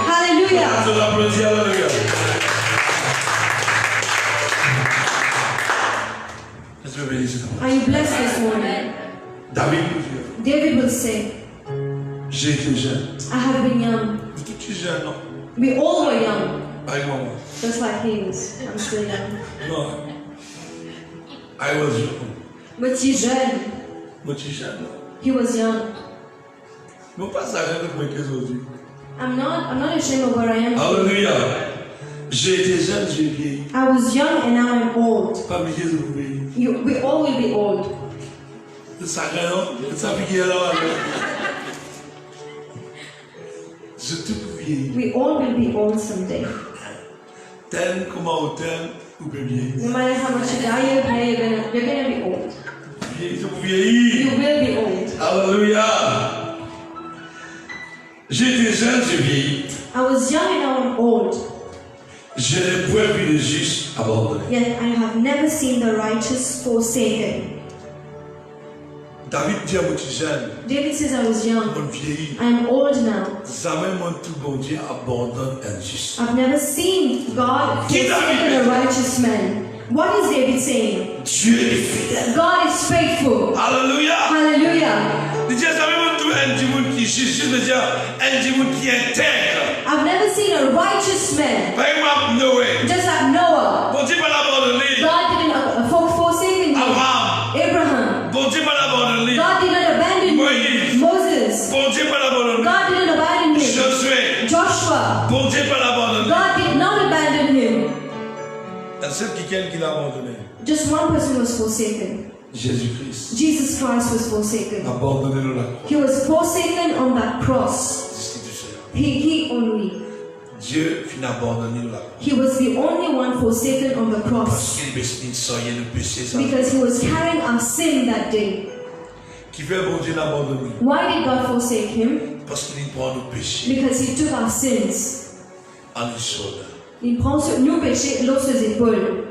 Speaker 3: Hallelujah.
Speaker 2: Je l'applaudis, alléluia. Est-ce que vous bénissez?
Speaker 3: Are you blessed this morning?
Speaker 2: David peut dire,
Speaker 3: David will say,
Speaker 2: j'ai été jeune.
Speaker 3: I have been young.
Speaker 2: Tout petit jeune, non?
Speaker 3: We all were young,
Speaker 2: Avec moi.
Speaker 3: just like he is. I'm still young.
Speaker 2: Non. I was young.
Speaker 3: But he's jeune.
Speaker 2: Moi, petit jeune.
Speaker 3: He was young.
Speaker 2: Mais pas ça, rien de moins qu'aujourd'hui.
Speaker 3: I'm not ashamed of where I am.
Speaker 2: Alléluia. J'ai été jeune, j'ai vieilli.
Speaker 3: I was young and now I'm old.
Speaker 2: Pas obligé de vous vieillir.
Speaker 3: We all will be old.
Speaker 2: Ça rien, non? Ça pique là. Je te vieillis.
Speaker 3: We all will be old someday.
Speaker 2: Tel comment au tel, ou bien vieillir.
Speaker 3: No matter how much you die, you're gonna be old.
Speaker 2: Vieillir, vous vieillir.
Speaker 3: You will be old.
Speaker 2: Alléluia. J'étais jeune, j'ai vieilli.
Speaker 3: I was young and now I'm old.
Speaker 2: Je n'ai point vu le juste abandonné.
Speaker 3: Yet I have never seen the righteous forsaken.
Speaker 2: David dit à mon petit jeune,
Speaker 3: David says I was young.
Speaker 2: mon vieilli,
Speaker 3: I am old now.
Speaker 2: jamais mon tout bon Dieu abandonne un juste.
Speaker 3: I've never seen God forsaken a righteous man. What is David saying?
Speaker 2: Dieu est fidèle.
Speaker 3: God is faithful.
Speaker 2: Alléluia.
Speaker 3: Hallelujah.
Speaker 2: Il dit jamais mon tout un dimanche qui juste veut dire un dimanche qui intègre.
Speaker 3: I've never seen a righteous man.
Speaker 2: Par exemple, Noé.
Speaker 3: Just like Noah.
Speaker 2: Bon Dieu va l'abandonner.
Speaker 3: God didn't forsaken him.
Speaker 2: Abraham.
Speaker 3: Abraham.
Speaker 2: Bon Dieu va l'abandonner.
Speaker 3: God did not abandon
Speaker 2: Moïse.
Speaker 3: him. Moses.
Speaker 2: Bon Dieu va l'abandonner.
Speaker 3: God didn't abandon him.
Speaker 2: Josué.
Speaker 3: Joshua.
Speaker 2: Bon Dieu va l'abandonner.
Speaker 3: God did not abandon him.
Speaker 2: Un seul quelqu'un qui l'a abandonné.
Speaker 3: Just one person was forsaken.
Speaker 2: Jésus-Christ.
Speaker 3: Jesus Christ was forsaken.
Speaker 2: Abandonné dans la croix.
Speaker 3: He was forsaken on that cross.
Speaker 2: Institution.
Speaker 3: He only.
Speaker 2: Dieu finit abandonné dans la croix.
Speaker 3: He was the only one forsaken on the cross.
Speaker 2: Parce qu'il soignait le péché.
Speaker 3: Because he was carrying our sin that day.
Speaker 2: Qui fait bon Dieu l'abandonner?
Speaker 3: Why did God forsake him?
Speaker 2: Parce qu'il prend nos péchés
Speaker 3: Because he took our sins.
Speaker 2: en une chose.
Speaker 3: Il prend nos péchés sur ses épaules.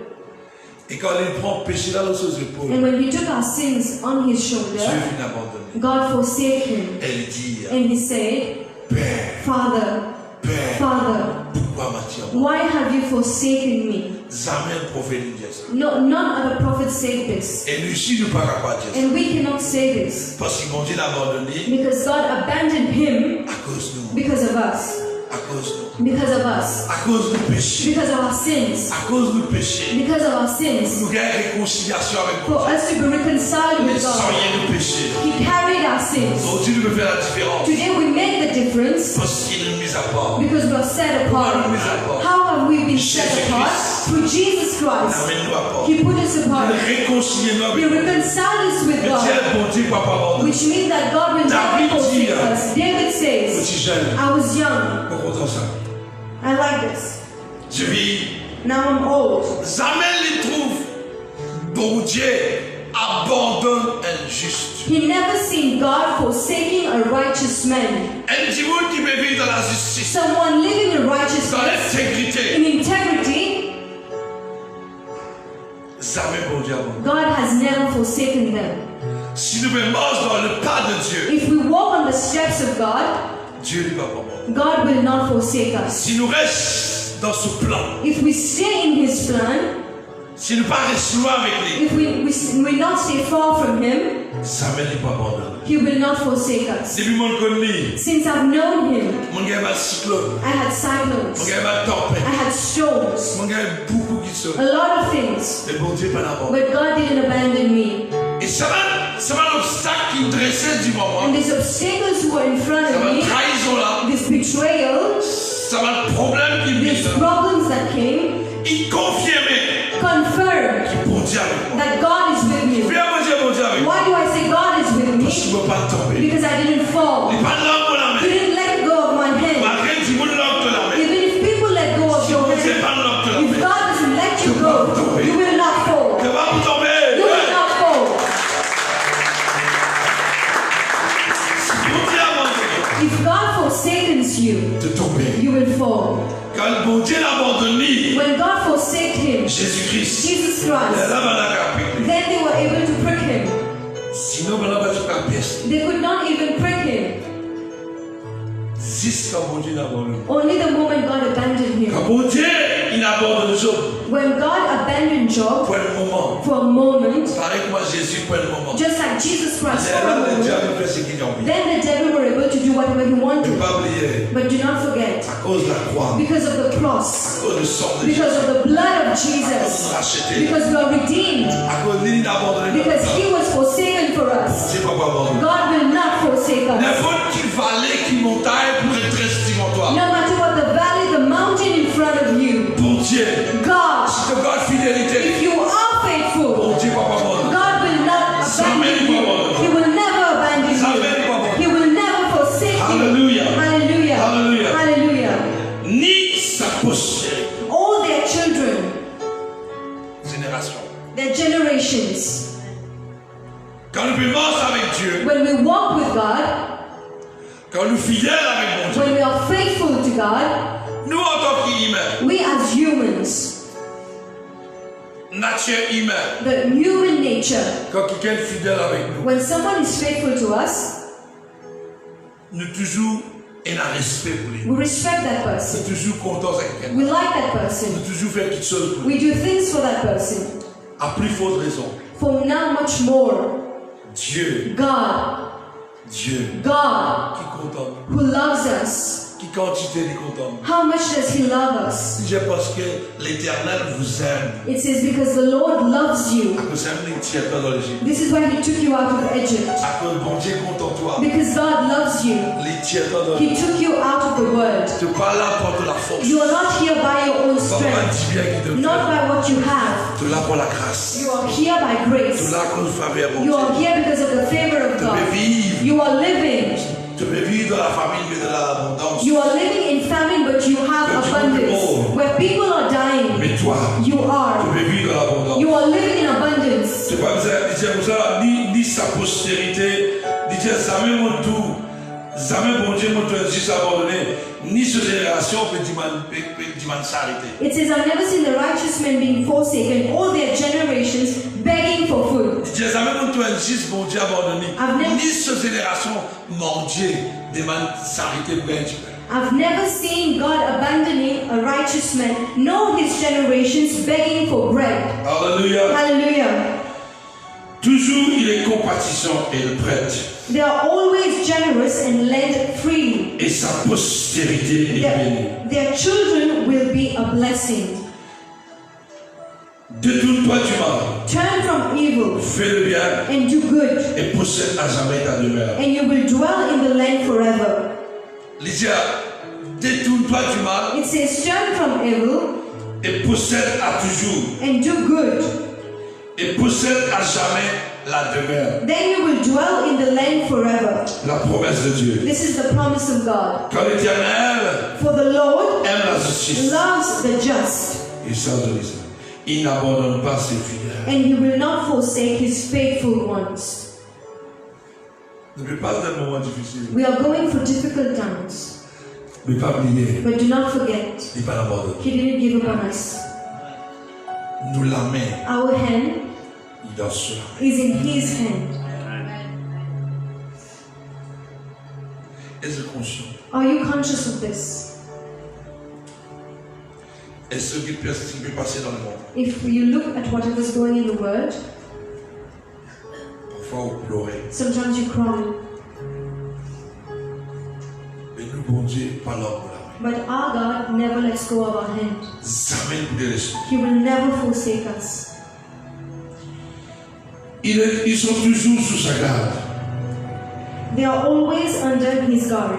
Speaker 2: Et quand il prend péché là sur ses épaules,
Speaker 3: And when he took our sins on his
Speaker 2: Dieu
Speaker 3: shoulder,
Speaker 2: finit abandonné.
Speaker 3: God forsake him.
Speaker 2: Elle dit,
Speaker 3: And he said,
Speaker 2: Père,
Speaker 3: Father,
Speaker 2: Père,
Speaker 3: Father,
Speaker 2: pourquoi m'as-tu abandonné?
Speaker 3: why have you forsaken me?
Speaker 2: Jamais un prophète ne dit ça.
Speaker 3: No, none of the prophets said this.
Speaker 2: Et nous aussi, nous ne pouvons pas dire ça.
Speaker 3: And we cannot say this.
Speaker 2: Parce que bon Dieu l'a abandonné
Speaker 3: Because God abandoned him
Speaker 2: à cause de nous.
Speaker 3: because of us.
Speaker 2: À cause de nous.
Speaker 3: Because of us.
Speaker 2: À cause du péché.
Speaker 3: Because of our sins.
Speaker 2: À cause du péché.
Speaker 3: Because of our sins.
Speaker 2: Nous gagnons réconciliation avec
Speaker 3: For
Speaker 2: bon Dieu.
Speaker 3: us to be reconciled
Speaker 2: Mais
Speaker 3: with
Speaker 2: sans
Speaker 3: God.
Speaker 2: rien de péché.
Speaker 3: He carried our sins.
Speaker 2: Donc Dieu nous fait la différence.
Speaker 3: Today we make the difference
Speaker 2: Parce qu'il nous met à part.
Speaker 3: because we are set apart. How have we been set apart? Through Jesus
Speaker 2: Il
Speaker 3: Christ.
Speaker 2: amène nous à part.
Speaker 3: He put us
Speaker 2: Il
Speaker 3: apart.
Speaker 2: réconcilie nous
Speaker 3: He
Speaker 2: avec Dieu.
Speaker 3: reconciled us with
Speaker 2: Mais Dieu
Speaker 3: God.
Speaker 2: est bon Dieu, papa, abandonné.
Speaker 3: Which means that God will never forsake us. David says,
Speaker 2: Petit jeune,
Speaker 3: I was young.
Speaker 2: on comprend ça.
Speaker 3: I like this.
Speaker 2: Je vis.
Speaker 3: Now I'm old.
Speaker 2: Jamais il trouve bon Dieu abandonne un juste.
Speaker 3: He never seen God forsaking a righteous man.
Speaker 2: Un petit monde qui peut vivre dans la justice,
Speaker 3: Someone living in
Speaker 2: dans
Speaker 3: righteousness,
Speaker 2: l'intégrité.
Speaker 3: in integrity.
Speaker 2: Jamais bon Dieu abandonne.
Speaker 3: God has never forsaken them.
Speaker 2: Si nous marchons dans le pas de Dieu,
Speaker 3: If we walk on the steps of God,
Speaker 2: Dieu ne va pas abandonner.
Speaker 3: God will not forsake us.
Speaker 2: Si nous restons dans ce plan,
Speaker 3: If we stay in His plan,
Speaker 2: si nous ne pas restons loin avec lui,
Speaker 3: if we not stay far from Him,
Speaker 2: jamais il ne va pas abandonner.
Speaker 3: He will not forsake us.
Speaker 2: Depuis mon connu,
Speaker 3: Since I've known Him,
Speaker 2: mon gars va cyclone,
Speaker 3: I had
Speaker 2: mon
Speaker 3: cyclones,
Speaker 2: gars va tempête,
Speaker 3: I had storms,
Speaker 2: mon gars beaucoup qui sont.
Speaker 3: a lot of things,
Speaker 2: Mais bon Dieu pas d'abandonner.
Speaker 3: but God didn't abandon me.
Speaker 2: Et ça va l'obstacle qui me dressait du moment.
Speaker 3: And these obstacles who were in front
Speaker 2: Ça
Speaker 3: of
Speaker 2: va
Speaker 3: me,
Speaker 2: trahison là.
Speaker 3: this betrayal,
Speaker 2: Ça va le problème qui me
Speaker 3: these
Speaker 2: vise.
Speaker 3: problems that came,
Speaker 2: Il confirmait
Speaker 3: confirmed
Speaker 2: que bon Dieu avec moi.
Speaker 3: that God is with me.
Speaker 2: Viens mon Dieu avec moi.
Speaker 3: Why do I say God is with
Speaker 2: Parce qu'il
Speaker 3: me?
Speaker 2: ne va pas tomber.
Speaker 3: Because I didn't fall.
Speaker 2: Il n'est pas là pour la
Speaker 3: He
Speaker 2: main.
Speaker 3: didn't let go of my hand.
Speaker 2: Malgré que tu me l'as de la main.
Speaker 3: Even if people let go of
Speaker 2: Si
Speaker 3: your
Speaker 2: vous n'êtes
Speaker 3: hand,
Speaker 2: pas là de la
Speaker 3: if
Speaker 2: main.
Speaker 3: God doesn't let you go, you will not fall.
Speaker 2: Que va vous tomber.
Speaker 3: You will not fall.
Speaker 2: Bon Dieu abandonné.
Speaker 3: If God forsakens you,
Speaker 2: De tomber.
Speaker 3: you will fall.
Speaker 2: Quand bon Dieu l'a abandonné,
Speaker 3: When God forsake him,
Speaker 2: Jésus-Christ,
Speaker 3: Jesus
Speaker 2: là
Speaker 3: Christ,
Speaker 2: va la capiter.
Speaker 3: then they were able to prick him.
Speaker 2: Sinon, on va faire la pièce.
Speaker 3: They could not even prick him.
Speaker 2: Jusqu'à bon Dieu l'abandonne.
Speaker 3: Only the moment God abandoned him.
Speaker 2: Quand bon Dieu, il abandonne Job.
Speaker 3: When God abandoned Job
Speaker 2: Pour le moment.
Speaker 3: for a moment,
Speaker 2: Pareil que moi, Jésus, pour le moment.
Speaker 3: just like Jesus Christ
Speaker 2: Et
Speaker 3: for a
Speaker 2: là, le
Speaker 3: moment,
Speaker 2: diable fait ce qu'il a envie.
Speaker 3: then the devil were able to do whatever he
Speaker 2: Ne
Speaker 3: wanted.
Speaker 2: pas oublier,
Speaker 3: But do not forget,
Speaker 2: à cause de la croix,
Speaker 3: because of the
Speaker 2: à
Speaker 3: cross,
Speaker 2: cause du sang de Jésus,
Speaker 3: because of the blood of
Speaker 2: à cause de
Speaker 3: Jesus,
Speaker 2: racheter,
Speaker 3: because we are redeemed,
Speaker 2: à cause de l'abandonné,
Speaker 3: because he was forsaken for us,
Speaker 2: c'est pas quoi abandonner.
Speaker 3: God will not forsake us.
Speaker 2: N'importe quelle vallée, qui montagne pour être resté en toi.
Speaker 3: No matter what the valley, the mountain in front of you,
Speaker 2: Pour Dieu,
Speaker 3: God,
Speaker 2: si tu gardes fidélité,
Speaker 3: if you are faithful,
Speaker 2: pour Dieu va pas abandonner.
Speaker 3: God will not abandon you. He will never abandon you. He will never forsake you.
Speaker 2: Hallelujah.
Speaker 3: Hallelujah.
Speaker 2: Hallelujah.
Speaker 3: Hallelujah.
Speaker 2: Ni sa postérité,
Speaker 3: All their children,
Speaker 2: génération.
Speaker 3: their generations,
Speaker 2: Quand nous vivons avec Dieu,
Speaker 3: when we walk with God,
Speaker 2: quand nous fidèles avec mon Dieu,
Speaker 3: when we are faithful to God,
Speaker 2: nous en tant qu'humains,
Speaker 3: we as humans,
Speaker 2: nature humaine,
Speaker 3: the human nature,
Speaker 2: quand quelqu'un est fidèle avec nous,
Speaker 3: when someone is faithful to us,
Speaker 2: nous toujours un respect pour lui.
Speaker 3: we respect that
Speaker 2: Nous
Speaker 3: person.
Speaker 2: toujours contents avec quelqu'un.
Speaker 3: We like that person.
Speaker 2: Nous toujours faire quelque chose pour lui.
Speaker 3: We do things for that person.
Speaker 2: À plus forte raison,
Speaker 3: For now, much more,
Speaker 2: Dieu,
Speaker 3: God,
Speaker 2: Dieu,
Speaker 3: God,
Speaker 2: qui est content,
Speaker 3: who loves us,
Speaker 2: qui quantité est content.
Speaker 3: how much does He love us?
Speaker 2: C'est parce que l'Éternel vous aime.
Speaker 3: It says, because the Lord loves you.
Speaker 2: À cause de l'Éternel dans l'Égypte.
Speaker 3: This is why He took you out of Egypt.
Speaker 2: À cause bon Dieu content toi.
Speaker 3: Because God loves you.
Speaker 2: L'Éternel dans
Speaker 3: He took you out of the world.
Speaker 2: Tu pas là pour la force.
Speaker 3: You are not here by your own
Speaker 2: Pas pour un
Speaker 3: strength,
Speaker 2: petit bien qui te
Speaker 3: not
Speaker 2: fait.
Speaker 3: by what you have.
Speaker 2: Tu es là pour la grâce.
Speaker 3: You are here by
Speaker 2: Tu
Speaker 3: grace.
Speaker 2: es là à cause de faveur bon
Speaker 3: You
Speaker 2: Dieu.
Speaker 3: are here because of the favor of
Speaker 2: Tu peux
Speaker 3: God.
Speaker 2: vivre.
Speaker 3: You are living.
Speaker 2: Tu peux vivre dans la famille mais de l'abondance.
Speaker 3: You are living in famine, but you have abundance. Where people are dying,
Speaker 2: Mais toi,
Speaker 3: you
Speaker 2: tu
Speaker 3: are.
Speaker 2: peux vivre dans l'abondance.
Speaker 3: You are living in abundance.
Speaker 2: Tu n'as pas besoin de dire comme ça, ni sa postérité, ni dire jamais mon tout, jamais bon Dieu mon tout juste abandonné, ni sa génération peut demander s'arrêter.
Speaker 3: It says, I've never seen the righteous men being forsaken, all their generations begging for food.
Speaker 2: Dis jamais mon tout juste bon Dieu abandonné, ni sa génération mon Dieu demande s'arrêter pour un petit peu.
Speaker 3: I've never seen God abandoning a righteous man, nor his generations begging for bread.
Speaker 2: Alléluia.
Speaker 3: Hallelujah.
Speaker 2: Toujours il est compatissant et il prête.
Speaker 3: They are always generous and lend freely.
Speaker 2: Et sa postérité est bénie.
Speaker 3: Their children will be a blessing.
Speaker 2: Détourne-toi du mal,
Speaker 3: Turn from evil
Speaker 2: fais le bien
Speaker 3: and do good,
Speaker 2: et possède à jamais ta demeure.
Speaker 3: and you will dwell in the land forever.
Speaker 2: Lydia, détourne-toi du mal
Speaker 3: It says, turn from evil
Speaker 2: et possède à toujours.
Speaker 3: and do good.
Speaker 2: Et possède à jamais la demeure.
Speaker 3: Then you will dwell in the land forever.
Speaker 2: La promesse de Dieu.
Speaker 3: This is the promise of God.
Speaker 2: Quand l'Éternel
Speaker 3: For the Lord
Speaker 2: aime la justice,
Speaker 3: loves the just.
Speaker 2: il sort de l'Israël. Il n'abandonne pas ses fidèles.
Speaker 3: And He will not forsake His faithful ones.
Speaker 2: Ne pas d'un moment difficile.
Speaker 3: We are going for difficult times.
Speaker 2: Ne pas oublier.
Speaker 3: But do not forget,
Speaker 2: Il pas l'abandonner.
Speaker 3: He didn't give up on us.
Speaker 2: Nous la main.
Speaker 3: Our hand
Speaker 2: Il dort sur la main.
Speaker 3: is in His hand.
Speaker 2: Est-ce conscient?
Speaker 3: Are you conscious of this?
Speaker 2: Est-ce qu'il peut passer dans le monde?
Speaker 3: If you look at whatever is going in the world,
Speaker 2: Parfois vous pleurez.
Speaker 3: sometimes you cry.
Speaker 2: Mais nous, bon Dieu, pas l'homme de la main.
Speaker 3: But our God never lets go of our hand.
Speaker 2: Jamais ne peut laisser.
Speaker 3: He will never forsake us.
Speaker 2: Ils sont toujours sous sa garde.
Speaker 3: They are always under His guard.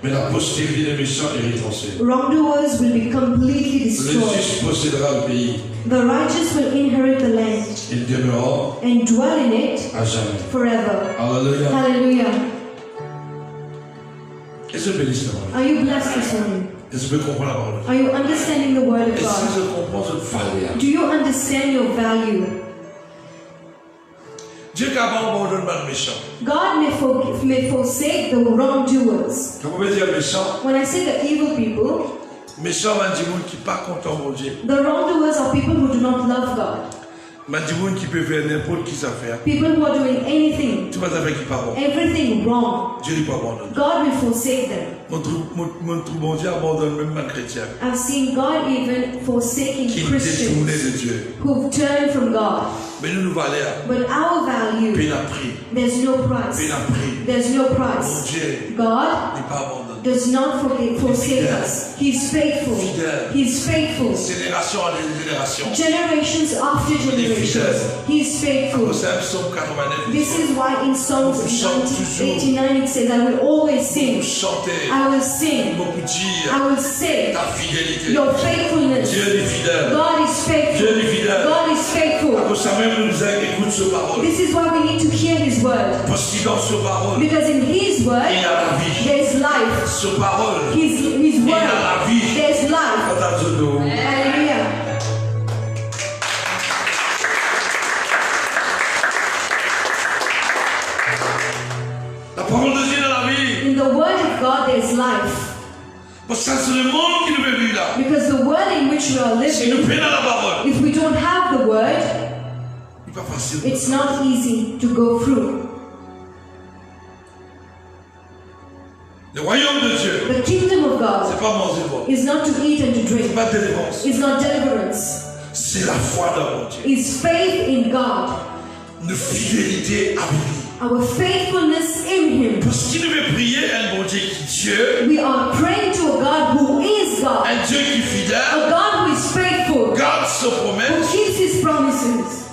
Speaker 2: Mais la postérité des méchants est réconciliée.
Speaker 3: Wrongdoers will be completely
Speaker 2: Le
Speaker 3: destroyed.
Speaker 2: juste possédera le pays.
Speaker 3: The righteous will inherit the land
Speaker 2: Il demeurera
Speaker 3: and dwell in it
Speaker 2: à jamais.
Speaker 3: forever.
Speaker 2: Alléluia.
Speaker 3: Hallelujah.
Speaker 2: Est-ce que bénisse la parole?
Speaker 3: Are you blessed this morning?
Speaker 2: Est-ce que vous comprenez la parole?
Speaker 3: Are you understanding the word of
Speaker 2: Est-ce que
Speaker 3: God?
Speaker 2: je comprends cette valeur?
Speaker 3: Do you understand your value?
Speaker 2: Dieu qui abandonne le méchant.
Speaker 3: God may forsake the wrongdoers.
Speaker 2: Quand vous pouvez dire méchant,
Speaker 3: When I say the evil people,
Speaker 2: méchant, man, dit qui n'est pas content de Dieu.
Speaker 3: the wrongdoers are people who do not love God.
Speaker 2: Man, dit qui peut faire n'importe qui ça fait.
Speaker 3: People who are doing anything,
Speaker 2: Tout le monde qui pas bon.
Speaker 3: everything wrong.
Speaker 2: Dieu n'est pas abandonné.
Speaker 3: God will forsake them.
Speaker 2: Mon bon Dieu abandonne même un chrétien
Speaker 3: I've seen God even forsaking
Speaker 2: qui est détourné
Speaker 3: Christians
Speaker 2: de Dieu.
Speaker 3: who've turned from God.
Speaker 2: Mais nous valons.
Speaker 3: But our value,
Speaker 2: Puis il a pris.
Speaker 3: there's no
Speaker 2: Puis
Speaker 3: price.
Speaker 2: il a pris.
Speaker 3: There's no
Speaker 2: Mon
Speaker 3: price.
Speaker 2: Dieu
Speaker 3: God
Speaker 2: n'est pas abandonné.
Speaker 3: does not forsake us. He's faithful. He's faithful.
Speaker 2: Génération à génération.
Speaker 3: Generations after generations. He's faithful.
Speaker 2: Au psaume 89,
Speaker 3: This is why in Psalms 89 it says, I will always sing.
Speaker 2: chanter,
Speaker 3: I will sing.
Speaker 2: beaucoup dire
Speaker 3: I will say
Speaker 2: ta fidélité.
Speaker 3: your faithfulness.
Speaker 2: Dieu est fidèle.
Speaker 3: God is faithful.
Speaker 2: Dieu est fidèle.
Speaker 3: God is faithful.
Speaker 2: Pour ça même nous écoute ce parole.
Speaker 3: This is why we need to hear His word.
Speaker 2: Parce que dans ce parole,
Speaker 3: Because in His word,
Speaker 2: il y a la vie.
Speaker 3: there's life.
Speaker 2: Ce parole,
Speaker 3: His
Speaker 2: il y a
Speaker 3: word,
Speaker 2: la vie.
Speaker 3: there's life.
Speaker 2: Quand à Zodo,
Speaker 3: Hallelujah.
Speaker 2: la parole de Dieu dans la vie.
Speaker 3: In the word of God, there's life.
Speaker 2: Parce que c'est le monde qui nous veut vivre là.
Speaker 3: Because the world in which we are
Speaker 2: Si nous
Speaker 3: living,
Speaker 2: prenons la parole,
Speaker 3: if we don't have the word,
Speaker 2: il n'est pas facile.
Speaker 3: it's not easy to go through.
Speaker 2: Le royaume de Dieu,
Speaker 3: The kingdom of God
Speaker 2: c'est pas manger bon.
Speaker 3: is not to eat and to
Speaker 2: C'est
Speaker 3: drink.
Speaker 2: pas délivrance.
Speaker 3: It's not deliverance.
Speaker 2: C'est la foi dans mon Dieu.
Speaker 3: It's faith in God.
Speaker 2: Une fidélité à lui.
Speaker 3: Our faithfulness in Him.
Speaker 2: Parce qu'il nous veut prier un bon Dieu qui est Dieu,
Speaker 3: We are praying to a God who is God.
Speaker 2: un Dieu qui est
Speaker 3: A
Speaker 2: fidèle,
Speaker 3: God who is faithful.
Speaker 2: garde ses
Speaker 3: Who
Speaker 2: promesses,
Speaker 3: keeps His promises.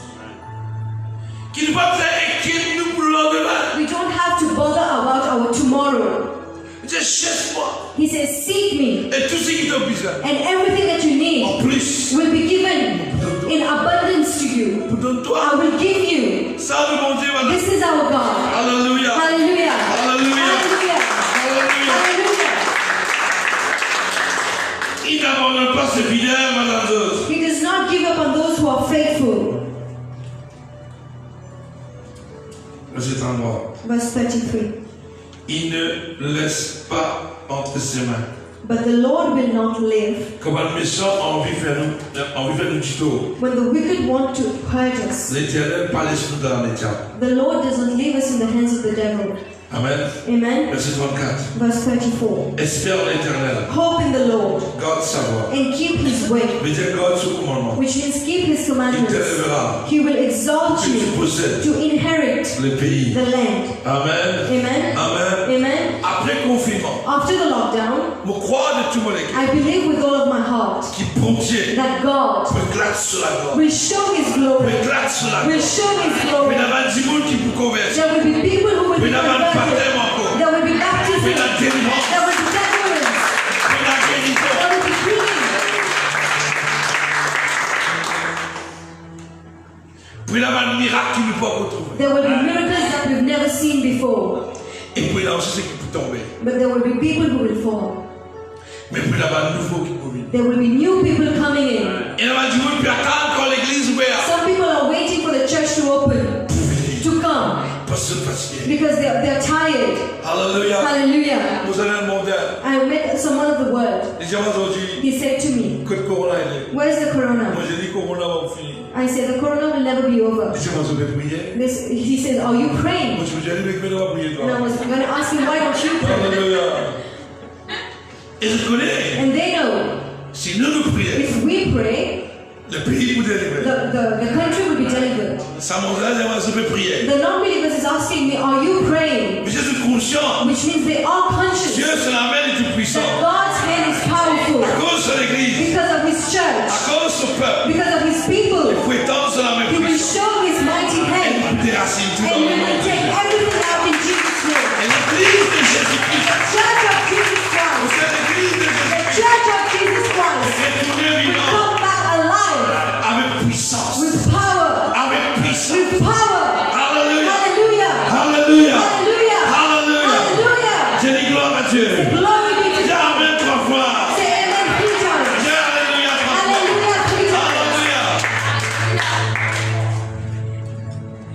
Speaker 2: qui ne va pas inquiéter nous pour le lendemain.
Speaker 3: We don't have to bother about our tomorrow.
Speaker 2: Il dit cherche-moi
Speaker 3: He says, seek me,
Speaker 2: et tout ce qui t'a besoin.
Speaker 3: and everything that you
Speaker 2: En
Speaker 3: need
Speaker 2: plus,
Speaker 3: will be given in abundance to you.
Speaker 2: donne-toi.
Speaker 3: I will give you.
Speaker 2: Ça le bon Dieu va
Speaker 3: This is our God.
Speaker 2: Alléluia.
Speaker 3: Hallelujah.
Speaker 2: Alléluia.
Speaker 3: Hallelujah.
Speaker 2: Alléluia.
Speaker 3: Hallelujah.
Speaker 2: Il n'abandonne pas ses fidèles, madame Zeus.
Speaker 3: He does not give up on those who are faithful.
Speaker 2: Verset 33.
Speaker 3: Verse 33.
Speaker 2: Il ne laisse pas entre ses mains.
Speaker 3: But the Lord will not live.
Speaker 2: Comme un méchant a envie de faire nous tuto.
Speaker 3: When the wicked want to hurt us,
Speaker 2: L'Éternel pas laisse nous dans les diables.
Speaker 3: the Lord doesn't leave us in the hands of the devil.
Speaker 2: Amen.
Speaker 3: Amen.
Speaker 2: Verset 34.
Speaker 3: Verse 34.
Speaker 2: Espère l'Éternel.
Speaker 3: Hope in the Lord
Speaker 2: Garde sa voie.
Speaker 3: and keep His way,
Speaker 2: Mais dire garde ce commandement.
Speaker 3: which means keep His
Speaker 2: Il
Speaker 3: commandments.
Speaker 2: t'élèvera.
Speaker 3: He will exalt
Speaker 2: Que tu
Speaker 3: you
Speaker 2: possèdes
Speaker 3: to inherit
Speaker 2: le pays.
Speaker 3: the land.
Speaker 2: Amen.
Speaker 3: Amen.
Speaker 2: Amen.
Speaker 3: Amen.
Speaker 2: Après confinement,
Speaker 3: After the lockdown,
Speaker 2: je crois de tout mon équipe
Speaker 3: I believe with all of my heart
Speaker 2: qui bon Dieu
Speaker 3: that God
Speaker 2: me claque sur la gorge.
Speaker 3: will show His glory.
Speaker 2: Me claque sur la
Speaker 3: Will
Speaker 2: gorge.
Speaker 3: show His
Speaker 2: Mais
Speaker 3: glory.
Speaker 2: il y a des gens qui vous convertissent.
Speaker 3: There will be people who will be
Speaker 2: Mais il y a des
Speaker 3: converted.
Speaker 2: baptêmes encore.
Speaker 3: There will be baptism.
Speaker 2: Mais il y a des délivrance.
Speaker 3: There will be deliverance.
Speaker 2: Mais il y a des guérisons.
Speaker 3: There will be healing.
Speaker 2: Puis il y a un miracle qui ne peut pas retrouver.
Speaker 3: There will be miracles that we've never seen before.
Speaker 2: Et puis il y a aussi ceux qui peuvent tomber.
Speaker 3: But there will be people who will fall.
Speaker 2: Mais puis il y a un nouveau qui peut venir.
Speaker 3: There will be new people coming in.
Speaker 2: Et on va dire, oui, puis attendre quand l'église ouverte.
Speaker 3: Some people are waiting for the church to open, to come,
Speaker 2: Parce que fatigué.
Speaker 3: because they're tired.
Speaker 2: Alléluia.
Speaker 3: Hallelujah.
Speaker 2: Vous allez demander.
Speaker 3: I met someone of the world.
Speaker 2: Les gens aujourd'hui,
Speaker 3: He said to me,
Speaker 2: que le corona est.
Speaker 3: where's the
Speaker 2: Moi
Speaker 3: corona?
Speaker 2: j'ai dit corona va finir.
Speaker 3: I said, the corona will never be over.
Speaker 2: Les gens vont prier.
Speaker 3: He says, are you praying?
Speaker 2: Moi je me dis, allez, mais on va prier
Speaker 3: And I
Speaker 2: toi.
Speaker 3: was going to ask him, why don't you pray?
Speaker 2: Alléluia. Et je connais.
Speaker 3: And they know,
Speaker 2: Si nous nous prions,
Speaker 3: if we pray,
Speaker 2: le pays vous délivre.
Speaker 3: the country will be delivered.
Speaker 2: Ça m'en va, je peux prier.
Speaker 3: The non-believers is asking me, are you praying?
Speaker 2: Mais je suis conscient.
Speaker 3: Which means they are conscious
Speaker 2: Dieu c'est la main du
Speaker 3: that
Speaker 2: tout-puissant.
Speaker 3: God's hand is powerful
Speaker 2: À cause de l'église,
Speaker 3: because of his
Speaker 2: à
Speaker 3: church,
Speaker 2: cause de son peuple,
Speaker 3: because of his people.
Speaker 2: il faut étendre sur la main
Speaker 3: He will
Speaker 2: puissante.
Speaker 3: show his mighty
Speaker 2: Et
Speaker 3: hand
Speaker 2: nous déracine tout
Speaker 3: and
Speaker 2: dans
Speaker 3: he
Speaker 2: le nom
Speaker 3: will
Speaker 2: de
Speaker 3: take
Speaker 2: Jésus.
Speaker 3: everything out in Jesus' name.
Speaker 2: Et l'église de Jésus-Christ,
Speaker 3: Church of Jesus Christ,
Speaker 2: c'est l'église de
Speaker 3: the
Speaker 2: Jésus-Christ,
Speaker 3: church of Jesus Christ
Speaker 2: c'est pour Dieu
Speaker 3: will
Speaker 2: vivant,
Speaker 3: come back alive
Speaker 2: avec puissance,
Speaker 3: with power,
Speaker 2: avec puissance.
Speaker 3: with power.
Speaker 2: Alléluia,
Speaker 3: Hallelujah.
Speaker 2: alléluia,
Speaker 3: Hallelujah.
Speaker 2: alléluia.
Speaker 3: Hallelujah.
Speaker 2: Je dis gloire à Dieu.
Speaker 3: Glory be to
Speaker 2: Dis
Speaker 3: God.
Speaker 2: amen 3 fois.
Speaker 3: Say amen 3 times.
Speaker 2: Dis alléluia 3 fois.
Speaker 3: Hallelujah 3 times.
Speaker 2: Alléluia.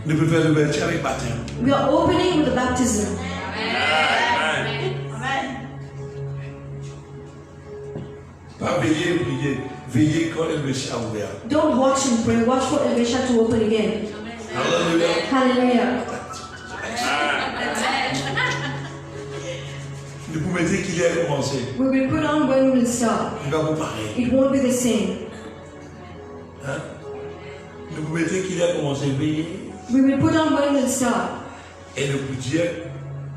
Speaker 2: Nous pouvons faire l'ouverture avec baptême.
Speaker 3: We are opening with the baptism.
Speaker 2: Pas veiller, prier. Veiller quand le Messie a ouvert.
Speaker 3: Don't watch and pray. Watch for Elisha to open again.
Speaker 2: Alléluia.
Speaker 3: Hallelujah.
Speaker 2: Nous pouvons dire qu'il a commencé.
Speaker 3: We will put on when we will start.
Speaker 2: Il va vous parler.
Speaker 3: It won't be the same.
Speaker 2: Hein? Nous pouvons dire qu'il a commencé à veiller.
Speaker 3: We will put on when we will start.
Speaker 2: Et nous pouvons dire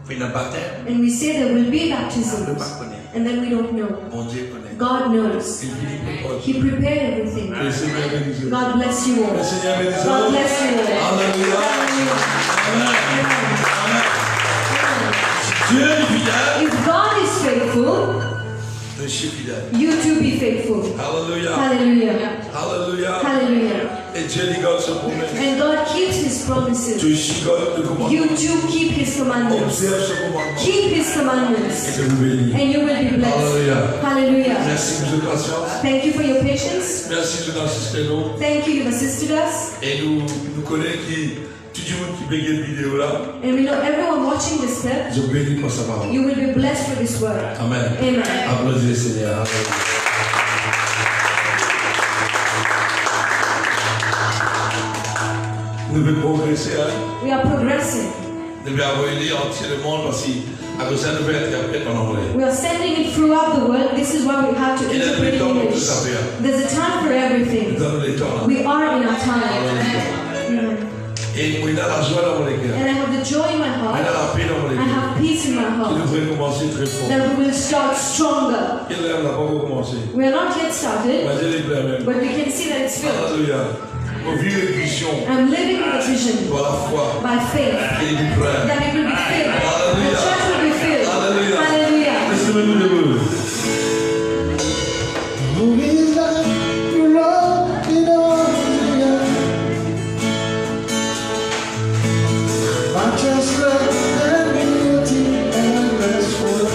Speaker 2: qu'il y a un baptême.
Speaker 3: And we say there will be
Speaker 2: On ne
Speaker 3: baptisms.
Speaker 2: pas connaître.
Speaker 3: And then we don't know.
Speaker 2: Bon Dieu connaît.
Speaker 3: God knows.
Speaker 2: Il dit
Speaker 3: He prepared everything.
Speaker 2: que le Seigneur bénisse.
Speaker 3: God bless you
Speaker 2: Le
Speaker 3: all.
Speaker 2: Seigneur bénisse.
Speaker 3: God bless you all.
Speaker 2: Alléluia.
Speaker 3: Amen.
Speaker 2: Amen. Dieu est fidèle.
Speaker 3: If God is faithful,
Speaker 2: Je suis fidèle.
Speaker 3: you too be faithful.
Speaker 2: Alléluia.
Speaker 3: Hallelujah.
Speaker 2: Alléluia.
Speaker 3: Hallelujah.
Speaker 2: Et Dieu dit God se promet.
Speaker 3: And God keeps His promises.
Speaker 2: Tu suis God le commandement.
Speaker 3: You too keep His commandments.
Speaker 2: Observe ce commandement.
Speaker 3: Keep His
Speaker 2: Et
Speaker 3: commandments.
Speaker 2: je vous bénis.
Speaker 3: And you will be blessed.
Speaker 2: Alléluia.
Speaker 3: Hallelujah.
Speaker 2: Merci pour votre patience.
Speaker 3: Thank you for your patience.
Speaker 2: Merci de nous assister nous.
Speaker 3: Thank you, you've assisted us.
Speaker 2: Et nous connaissons qui, tout le monde qui bégaye cette vidéo là.
Speaker 3: And we know everyone watching this step,
Speaker 2: Je bénis pour sa parole.
Speaker 3: you will be blessed for this word.
Speaker 2: Amen.
Speaker 3: Amen.
Speaker 2: Applaudissez le Seigneur. Amen. Nous devons progresser. Hein?
Speaker 3: We are progressing.
Speaker 2: Nous devons avoir lire entier le monde parce qu'à cause ça nous devons interpréter en anglais.
Speaker 3: We are sending it throughout the world. This is why we have to
Speaker 2: Il y a
Speaker 3: interpret
Speaker 2: des
Speaker 3: in
Speaker 2: temps pour tout
Speaker 3: English.
Speaker 2: ça faire.
Speaker 3: There's a time for
Speaker 2: Nous
Speaker 3: everything.
Speaker 2: avons les temps là.
Speaker 3: We are in our time.
Speaker 2: Alléluia.
Speaker 3: Amen.
Speaker 2: Et il a la joie dans mon cœur.
Speaker 3: And I have the joy in my
Speaker 2: Il a
Speaker 3: heart.
Speaker 2: la paix dans mon
Speaker 3: I
Speaker 2: cœur.
Speaker 3: have peace in my
Speaker 2: Qui
Speaker 3: heart.
Speaker 2: devrait commencer très fort.
Speaker 3: That we will start stronger.
Speaker 2: Il n'a pas encore commencé.
Speaker 3: We are not yet started,
Speaker 2: Mais je l'ai bien même.
Speaker 3: but we can see that it's filled.
Speaker 2: Alléluia. Pour vivre une vision
Speaker 3: I'm living with a vision
Speaker 2: par la foi
Speaker 3: by faith
Speaker 2: et du frère.
Speaker 3: that it will be filled. The
Speaker 2: Hallelujah.
Speaker 3: church will be filled.
Speaker 2: Hallelujah.
Speaker 3: Hallelujah.
Speaker 2: Laissez-moi debout.
Speaker 1: Who is like you, Lord, in all the earth? Majesty and beauty and graceful.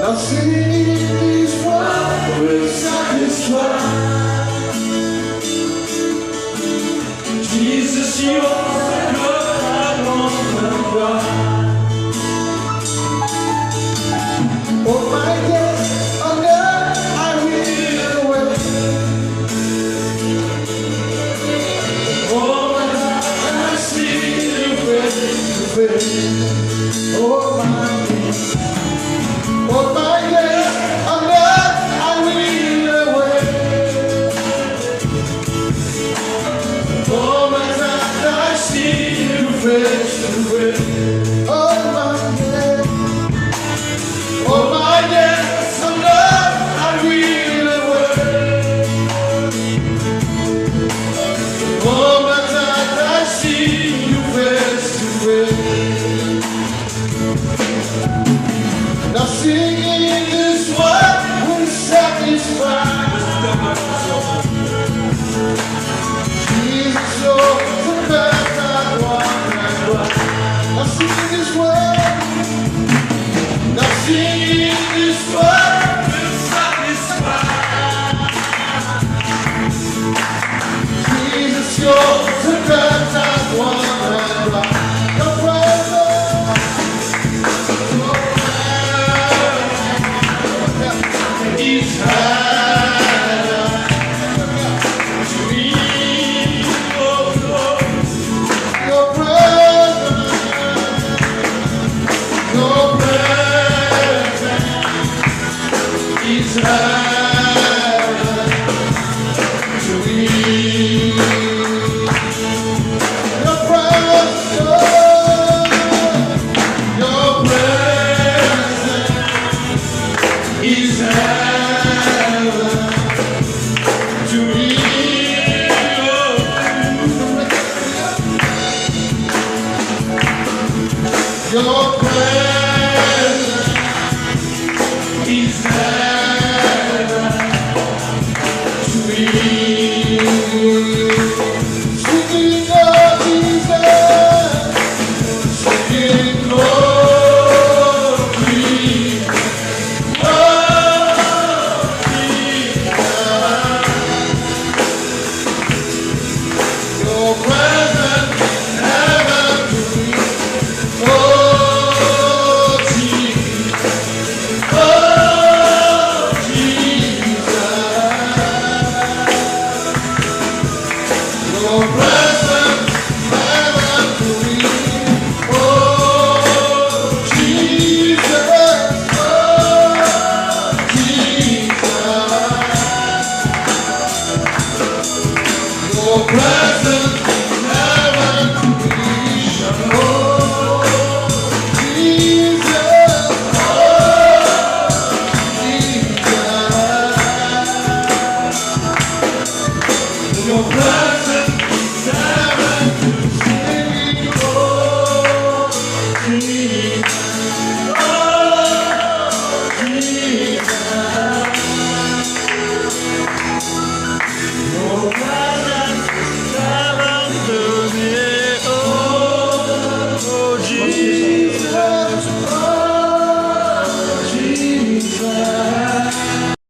Speaker 1: Nothing in this world will satisfy.
Speaker 2: Jesus, you are God on the cross.
Speaker 1: Oh my days on earth I will wait.
Speaker 2: Oh, when I see you face.
Speaker 1: Oh my days, oh my days on earth I will wait.
Speaker 2: Oh, when I see you face to face.
Speaker 1: Oh my days,
Speaker 2: Oh, my days on earth I will wait. Oh, when I see you face to face.
Speaker 1: nothing in this world will satisfy. Jesus, oh, the best I want and what. Nothing in this world, nothing in this world
Speaker 2: Will satisfy.
Speaker 1: is heaven to me. Your presence, is heaven to me. Your presence is heaven.